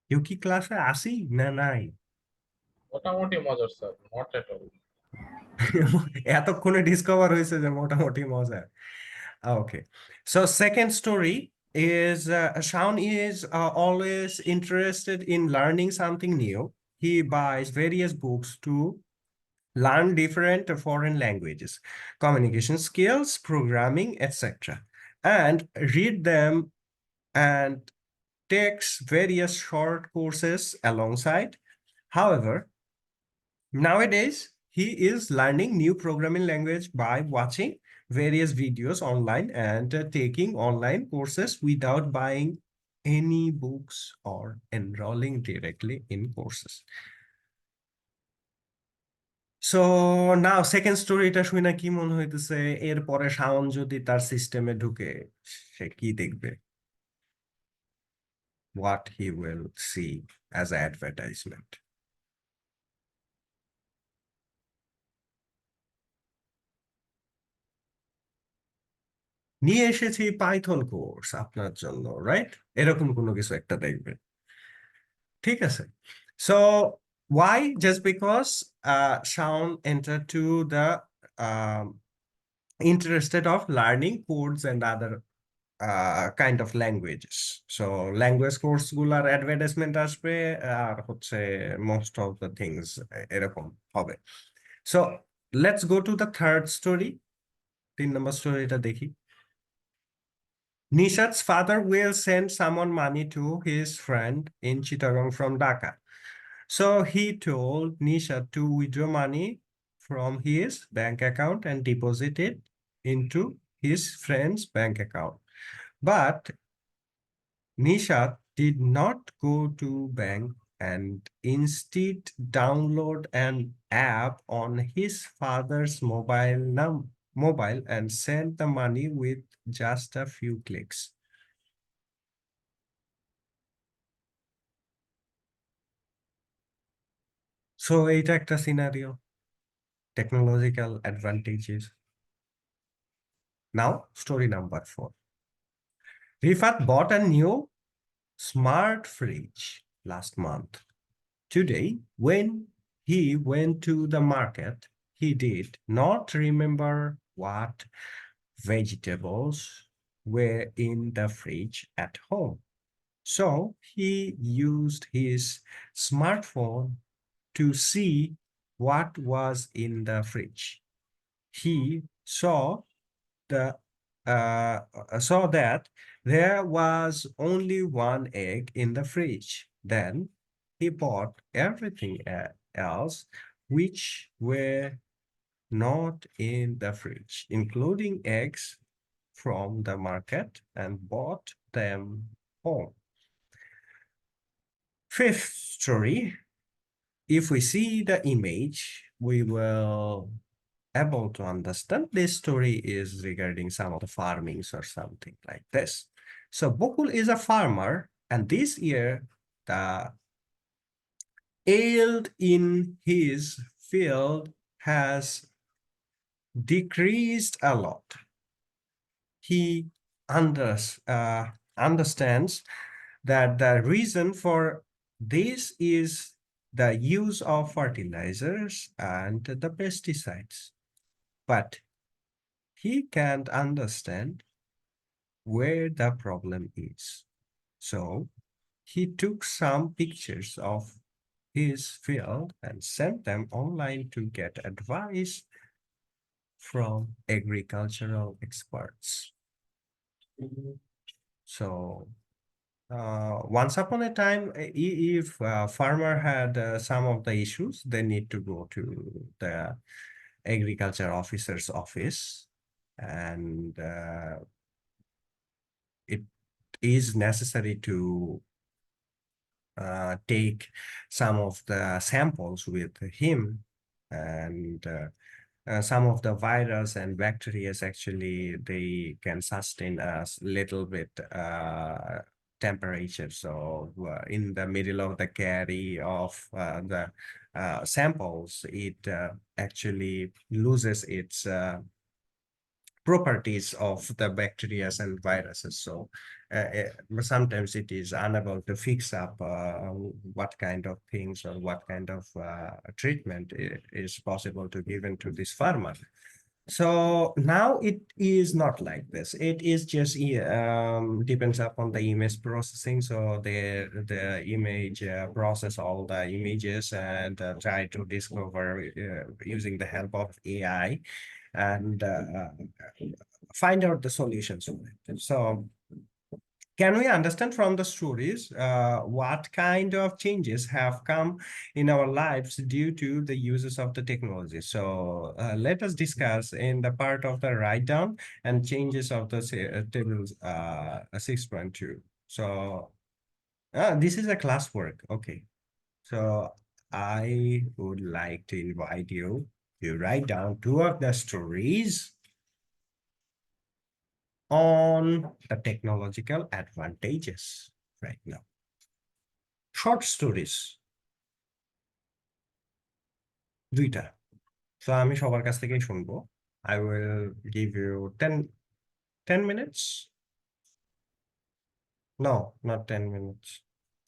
কেউ কি ক্লাসে আসি না নাই? মোটামুটি মজার স্যার, নট এট অল। এতক্ষণে ডিসকভার হয়েছে যে মোটামুটি মজা। Okay, so second story is Shaun is always interested in learning something new. He buys various books to learn different foreign languages, communication skills, programming, etc., and read them and takes various short courses alongside. However, nowadays, he is learning new programming language by watching various videos online and taking online courses without buying any books or enrolling directly in courses. So now second story এটা শুনে কি মনে হইতেছে, এরপরে শাওন যদি তার সিস্টেমে ঢুকে সে কি দেখবে? What he will see as an advertisement. নিয়ে এসেছি পাইথন কোর্স আপনার জন্য, রাইট? এরকম কোনো কিছু একটা দেখবে, ঠিক আছে? So why? Just because Shaun entered to the interested of learning codes and other kind of languages. So language course গুলার advertisement আসবে আর হচ্ছে most of the things এরকম হবে। So let's go to the third story. 3 নম্বর স্টোরিটা দেখি। Nishat's father will send someone money to his friend in Chittagong from Dhaka. So he told Nishat to withdraw money from his bank account and deposit it into his friend's bank account. But Nishat did not go to bank and instead download an app on his father's mobile and send the money with just a few clicks. So এটা একটা scenario, technological advantages. Now story number 4. Rifat bought a new smart fridge last month. Today, when he went to the market, he did not remember what vegetables were in the fridge at home. So he used his smartphone to see what was in the fridge. He saw that there was only one egg in the fridge. Then he bought everything else which were not in the fridge, including eggs from the market, and bought them home. Fifth story. If we see the image, we will able to understand this story is regarding some of the farmings or something like this. So Bokul is a farmer, and this year the yield in his field has decreased a lot. He understands that the reason for this is the use of fertilizers and the pesticides. But he can't understand where the problem is. So he took some pictures of his field and sent them online to get advice from agricultural experts. So once upon a time, if a farmer had some of the issues, they need to go to the agriculture officer's office, and it is necessary to take some of the samples with him, and some of the virus and bacteria actually they can sustain a little bit temperature. So in the middle of the carry of the samples, it actually loses its properties of the bacteria and viruses. So sometimes it is unable to fix up what kind of things or what kind of treatment is possible to given to this farmer. So now it is not like this. It is just depends upon the image processing. So the image process all the images and try to discover using the help of AI and find out the solutions of it. So can we understand from the stories what kind of changes have come in our lives due to the uses of the technology? So let us discuss in the part of the write down and changes of the tables 6.2. So this is a classwork. Okay. So I would like to invite you to write down two of the stories on the technological advantages right now. Short stories, দুইটা। So আমি সবার কাছ থেকেই শুনবো। I will give you 10 minutes. No, not 10 minutes.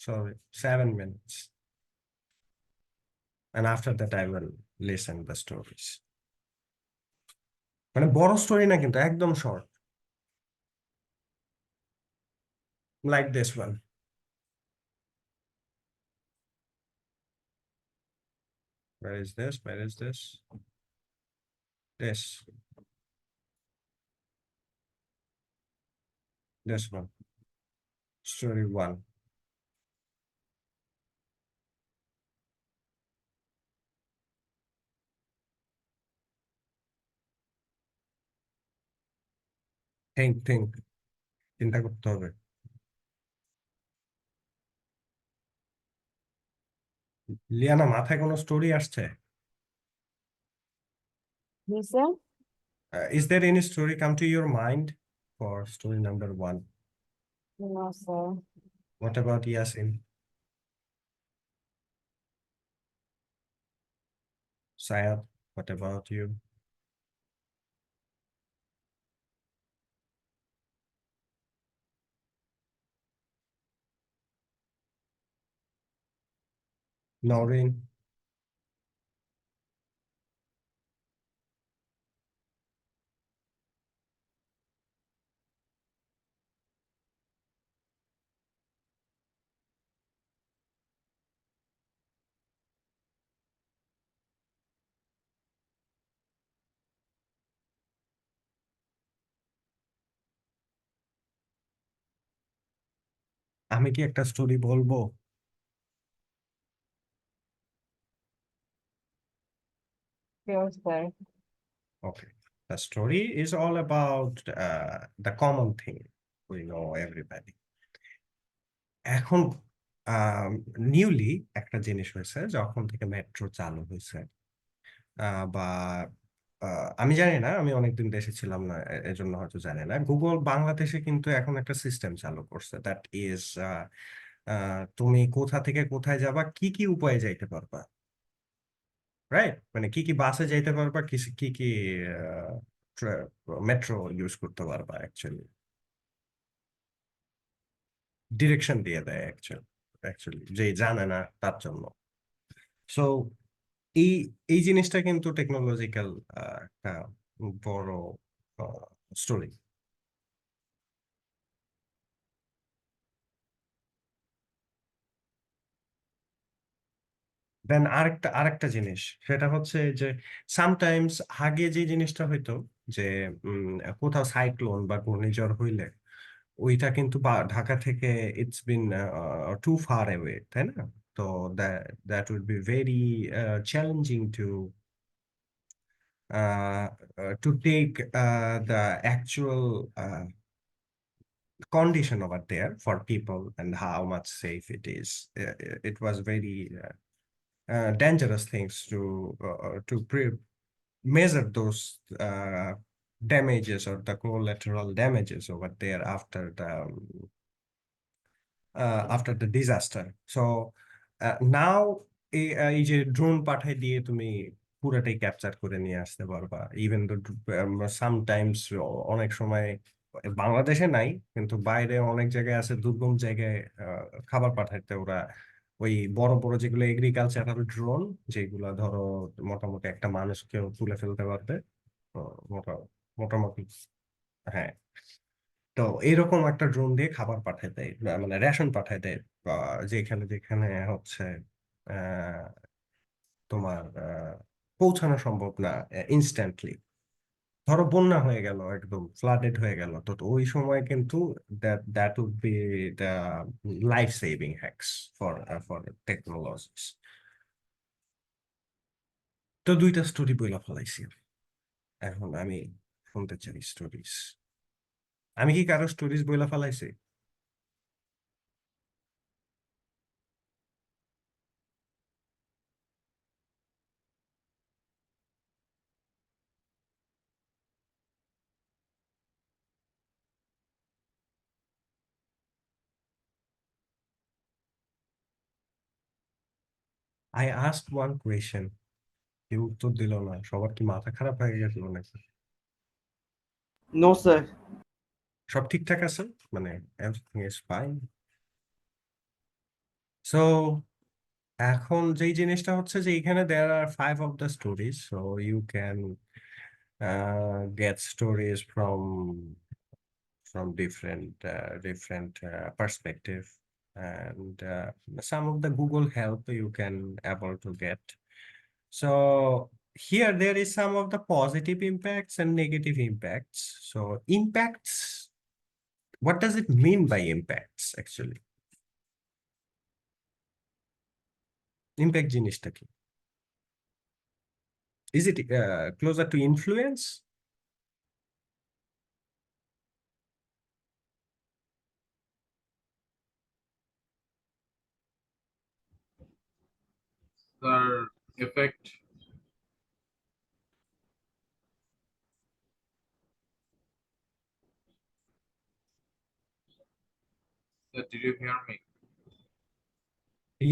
Sorry, 7 minutes. And after that, I will listen the stories. মানে বড় story না কিন্তু একদম short. Like this one. Where is this? Where is this? This. This one. Story 1. Think. চিন্তা করতে হবে। Liana, মাথায় কোনো স্টোরি আসছে? Yes, sir. Is there any story come to your mind for story number 1? No, sir. What about Yasin? Syed, what about you? Noreen? আমি কি একটা story বলবো? Sure, sir. Okay. The story is all about the common thing we know everybody. এখন newly একটা জিনিস হয়েছে যখন থেকে মেট্রো চালু হয়েছে বা আমি জানি না, আমি অনেকদিন দেশে ছিলাম না, এজন্য হয়তো জানি না। গুগল বাংলাদেশে কিন্তু এখন একটা সিস্টেম চালু করছে, দ্যাট ইজ তুমি কোথা থেকে কোথায় যাবা, কি কি উপায়ে যাইতে পারবা, রাইট? মানে কি কি বাসে যাইতে পারবা, কি কি কি মেট্রো ইউজ করতে পারবা, অ্যাকচুয়ালি ডিরেকশন দিয়ে দেয় অ্যাকচুয়ালি যে জানে না তার জন্য। সো এই এই জিনিসটা কিন্তু টেকনোলজিক্যাল একটা বড় স্টোরি। দেন আরেকটা জিনিস, সেটা হচ্ছে যে সামটাইমস আগে যে জিনিসটা হইতো যে কোথাও সাইক্লোন বা ঘূর্ণিঝড় হইলে ওইটা কিন্তু ঢাকা থেকে it's been too far away, তাই না? তো that would be very challenging to take the actual condition over there for people and how much safe it is. It was very dangerous things to measure those damages or the collateral damages over there after the disaster. So now এই যে drone পাঠাই দিয়ে তুমি পুরাটাই capture করে নিয়ে আসতে পারবা, ইভেন তো সামটাইমস অনেক সময় বাংলাদেশে নাই কিন্তু বাইরে অনেক জায়গায় আছে, দুর্গম জায়গায় খাবার পাঠাইতে ওরা ওই বড় বড় যেগুলো এগ্রিকালচারাল ড্রোন, যেগুলা ধরো মোটামুটি একটা মানুষকেও তুলে ফেলতে পারবে, মোটামুটি। হ্যাঁ, তো এইরকম একটা ড্রোন দিয়ে খাবার পাঠায় দেয়, মানে রেশন পাঠায় দেয়, বা যেখানে যেখানে হচ্ছে আহ, তোমার পৌঁছানো সম্ভব না ইনস্ট্যান্টলি। ধরো বন্যা হয়ে গেল, একদম ফ্লাডেড হয়ে গেল, তো তো ওই সময় কিন্তু that would be the life saving hacks for technologies. তো দুইটা স্টোরি বইলা ফেলাইছি, এখন আমি শুনতে চাই স্টোরিজ। আমি কি কারো স্টোরিজ বইলা ফেলাইছি? আই আস্কড ওয়ান কোয়েশ্চেন, কেউ উত্তর দিল না। সবার কি মাথা খারাপ হয়ে গেছিল নাকি? No, sir. সব ঠিকঠাক আছে, মানে এভরিথিং ইজ ফাইন। সো এখন যেই জিনিসটা হচ্ছে যে এখানে there are 5 of the stories, so you can get stories from different perspective, and some of the Google help you can able to get. So here there is some of the positive impacts and negative impacts. So impacts, what does it mean by impacts actually? Impact জিনিসটা কি? Is it closer to influence? Sir, effect. Sir, did you hear me?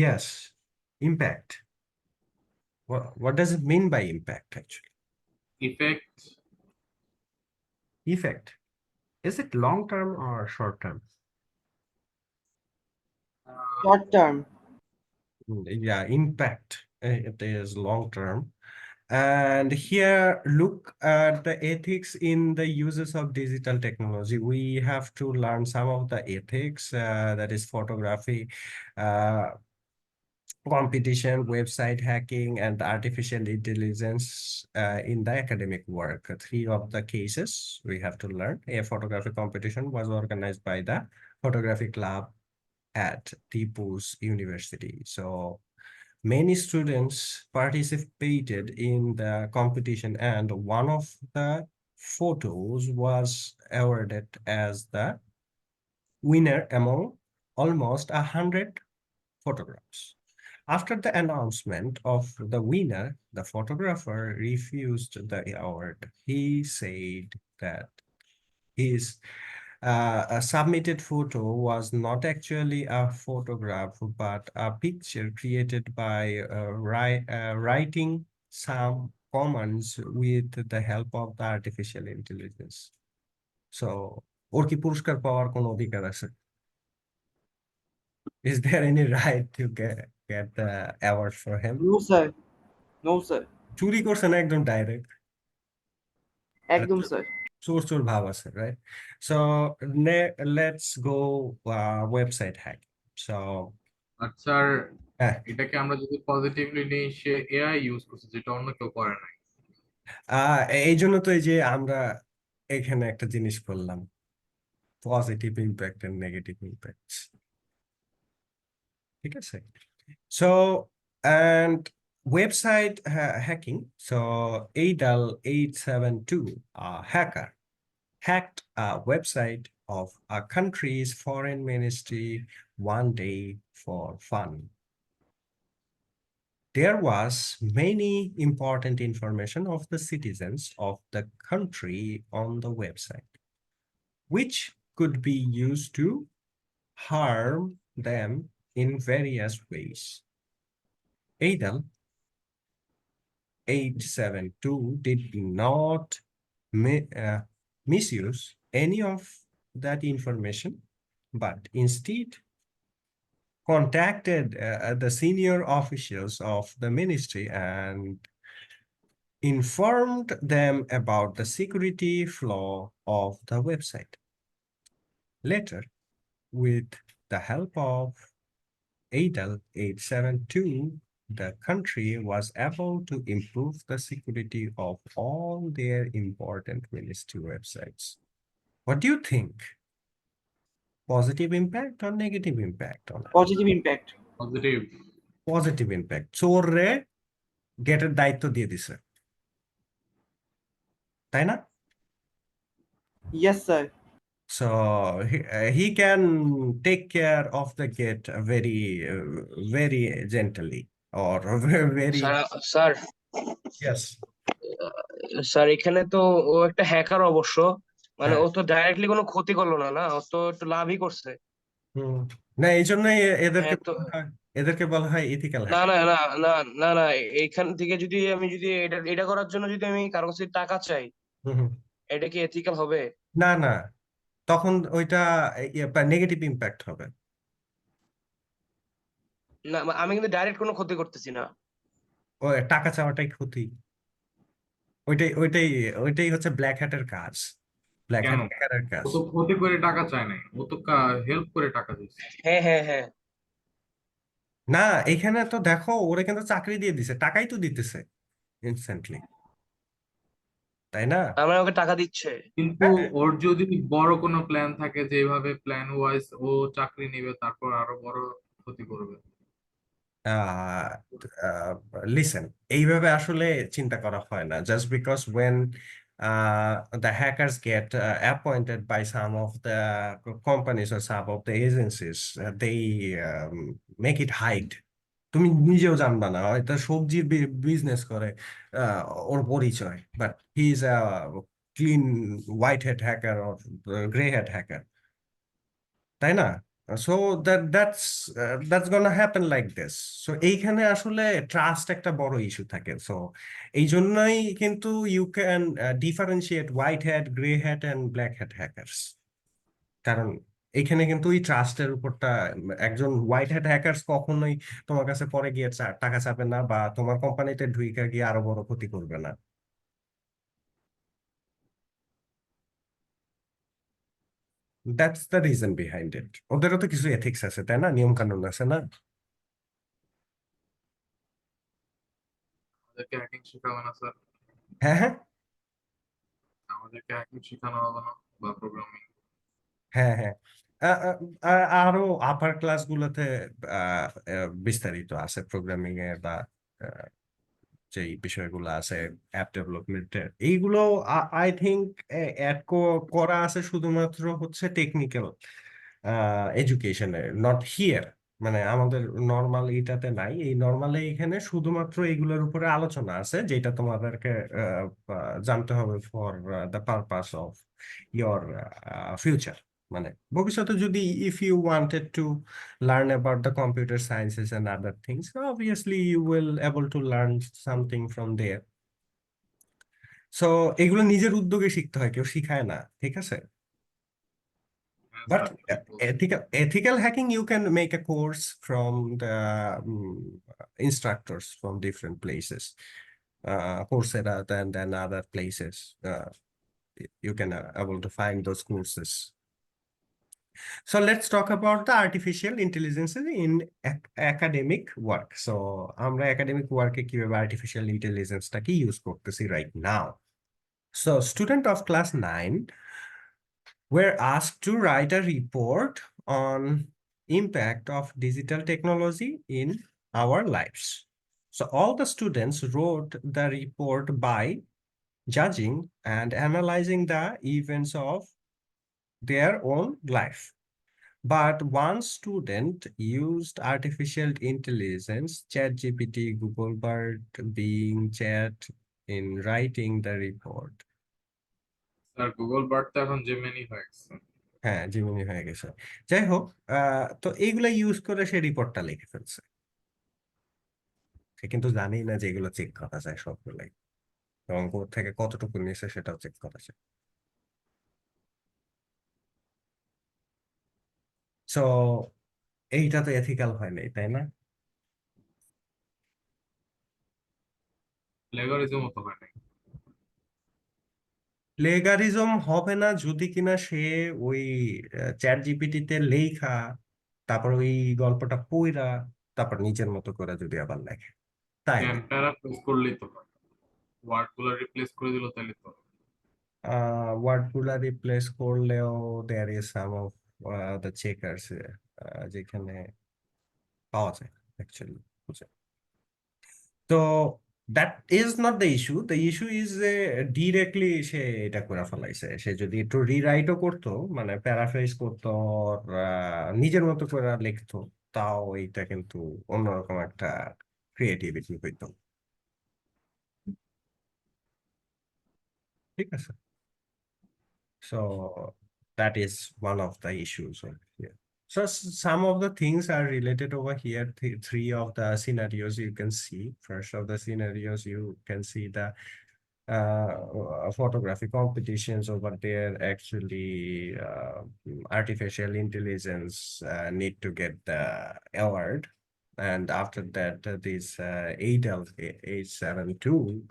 Yes, impact. What does it mean by impact actually? Effect. Effect. Is it long term or short term? Short term. Yeah, impact. It is long term. And here, look at the ethics in the uses of digital technology. We have to learn some of the ethics, that is photography, uh, competition, website hacking, and artificial intelligence in the academic work. Three of the cases we have to learn. A photography competition was organized by the photography club at Tipu's University. So many students participated in the competition, and one of the photos was awarded as the winner among almost 100 photographs. After the announcement of the winner, the photographer refused the award. He said that his a submitted photo was not actually a photograph, but a picture created by writing some commands with the help of the artificial intelligence. So, ওর কি পুরস্কার পাওয়ার কোনো অধিকার আছে? Is there any right to get the award for him? No sir. No sir. চুরি করছে না একদম direct, একদম স্যার। চোর চোর ভাব আছে, right? So let's go website hack. So R sir হ্যাঁ, এটাকে আমরা যদি পজিটিভলি নিই, সে এআই ইউজ করছে যেটা অন্য কেউ করে নাই। এই জন্য তো এই যে আমরা এখানে একটা জিনিস করলাম, positive impact and negative impact, ঠিক আছে? So and website hacking. So ADAL 872 hacker hacked a website of a country's foreign ministry one day for fun. There was many important information of the citizens of the country on the website, which could be used to harm them in various ways. ADAL 872 did not misuse any of that information, but instead contacted the senior officials of the ministry and informed them about the security flaw of the website. Later, with the help of ADAL 872, the country was able to improve the security of all their important ministry websites. What do you think? Positive impact or negative impact on it? Positive impact. Positive. Positive impact. চোররে গেটের দায়িত্ব দিয়ে দিছে, তাই না? Yes sir. So he can take care of the gate very gently or very sir yes. Sir এখানে তো ও একটা hacker অবশ্য, মানে হ্যাঁ। ও তো ডাইরেক্টলি কোনো ক্ষতি করলো না, না ও তো একটু লাভই করছে। না, এই জন্যই এদেরকে হ্যাঁ তো এদেরকে বলা হয় ইথিক্যাল না হ্যাকার। না না না না না এইখান থেকে যদি আমি যদি এটা এটা করার জন্য যদি আমি কারো কাছে টাকা চাই, এটা কি এথিক্যাল হবে? না না, তখন ওইটা নেগেটিভ ইম্প্যাক্ট হবে। না আমি কিন্তু ডাইরেক্ট কোনো ক্ষতি করতেছি না। ও টাকা চাওয়াটাই ক্ষতি, ওইটাই ওইটাই ওইটাই হচ্ছে ব্ল্যাক হ্যাটের কাজ, ব্ল্যাক কেন? হ্যাটের কাজ। ও তো ক্ষতি করে টাকা চায় নাই, ও তো হেল্প করে টাকা দিচ্ছে। হ্যাঁ হ্যাঁ হ্যাঁ না, এখানে তো দেখো ওরা কিন্তু চাকরি দিয়ে দিছে, টাকাই তো দিতেছে ইনস্ট্যান্টলি, তাই না? তার মানে ওকে টাকা দিচ্ছে। কিন্তু হ্যাঁ। ওর যদি বড় কোনো প্ল্যান থাকে যে এইভাবে প্ল্যান ওয়াইজ ও চাকরি নিবে, তারপর আরো বড় ক্ষতি করবে। লিসেন, এইভাবে আসলে চিন্তা করা হয় না। Just because when the hackers get appointed by some of the companies or some of the agencies, they make it hide. তুমি নিজেও জানবা না, হয়তো সবজির বিজনেস করে ওর পরিচয়, but he is a clean white head hacker or grey head hacker, তাই না? So that's gonna happen like this. So এইখানে আসলে ট্রাস্ট একটা বড় ইস্যু থাকে। সো এই জন্যই কিন্তু you can differentiate white hat, grey hat and black hat hackers, কারণ এইখানে কিন্তু এই ট্রাস্টের উপরটা একজন হোয়াইট হ্যাট হ্যাকার্স কখনোই তোমার কাছে পরে গিয়ে টাকা চাবে না বা তোমার কোম্পানিতে ঢুইকা গিয়ে আরো বড় ক্ষতি করবে না। That's the reason behind it. ওদেরও তো কিছু এথিক্স আছে, তাই না? নিয়ম কানুন আছে না? আমাদেরকে হ্যাকিং শেখাবে না স্যার? হ্যাঁ হ্যাঁ আমাদেরকে হ্যাকিং শেখানো হবে না বা প্রোগ্রামিং? হ্যাঁ হ্যাঁ আরো আপার ক্লাস গুলোতে বিস্তারিত আছে প্রোগ্রামিং এ বা যেই বিষয়গুলো আছে অ্যাপ ডেভেলপমেন্টের, এইগুলো আই থিঙ্ক অ্যাড করা আছে শুধুমাত্র হচ্ছে টেকনিক্যাল এডুকেশনে, নট হিয়ার। মানে আমাদের নর্মাল এটাতে নাই, এই নর্মালে এখানে শুধুমাত্র এগুলোর উপরে আলোচনা আছে যেটা তোমাদেরকে জানতে হবে for the purpose of your future. মানে ভবিষ্যতে যদি if you wanted to learn about the computer sciences and other things, obviously you will able to learn something from there. So এগুলো নিজের উদ্যোগে শিখতে হয়, কেউ শিখায় না, ঠিক আছে? হ্যাঁ But স্যার, ঠিক বলছেন। ethical hacking, you can make a course from the instructors from different places, Coursera and other places. You can able to find those courses. So let's talk about the artificial intelligence in academic work. So আমরা academic work এ কিভাবে artificial intelligence টাকে use করতেছি right now. So student of class 9 were asked to write a report on impact of digital technology in our lives. So all the students wrote the report by judging and analyzing the events of their own life. But one student used artificial intelligence, ChatGPT, Google Bard, Bing Chat in writing the report. Sir Google bird তো এখন Gemini হয়ে গেছে। হ্যাঁ, জীবনী হয়ে গেছে। যাই হোক, তো এইগুলা ইউজ করে সে রিপোর্টটা লিখে ফেলছে। সে কিন্তু জানেই না যে এগুলো চেক করা যায় সবগুলাই, এবং কোথা থেকে কতটুকু নিয়েছে সেটাও চেক করা যায়। সো এইটা তো এথিক্যাল হয় নাই, তাই না? প্লেগারিজম তো হয় নাই। প্লেগারিজম হবে না যদি কিনা সে ওই চ্যাট জিপিটিতে লেখা, তারপর ওই গল্পটা পইরা তারপর নিজের মতো করে যদি আবার লেখে, তাই না? প্যারাফ্রেজ করলেই তো হয়, ওয়ার্ড গুলো রিপ্লেস করে দিল তাহলে তো হয়। ওয়ার্ড গুলা রিপ্লেস করলেও there is some of the checkers যেখানে পাওয়া যায় অ্যাকচুয়ালি। তো that is not the issue, the issue is যে ডিরেক্টলি সে এটা করে ফেলাইছে। সে যদি একটু রিরাইটও করতো, মানে প্যারাফ্রেজ করতো, or, নিজের মতো করে লিখতো, তাও এইটা কিন্তু অন্যরকম একটা ক্রিয়েটিভিটি হইতো। ঠিক আছে? So that is one of the issues over here. So some of the things are related over here. Three of the scenarios you can see. First of the scenarios you can see the photography competitions over there. Actually, artificial intelligence need to get the award. And after that, this 8L872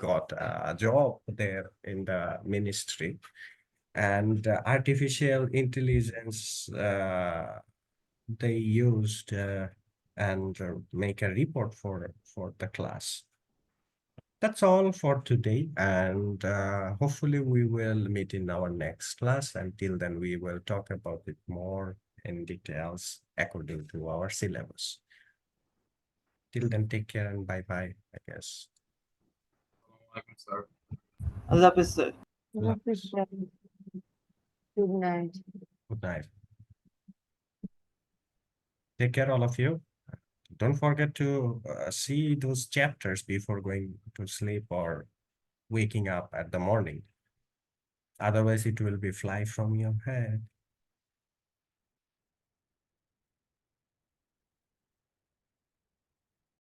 got a job there in the ministry. And artificial intelligence they used and make a report for the class. That's all for today, and hopefully we will meet in our next class. Until then, we will talk about it more in details according to our syllabus. Till then, take care and bye bye, I guess. Sir আল্লাহ হাফেজ sir. Good night. Good night. Take care, all of you. Don't forget to see those chapters before going to sleep or waking up at the morning. Otherwise, it will be fly from your head.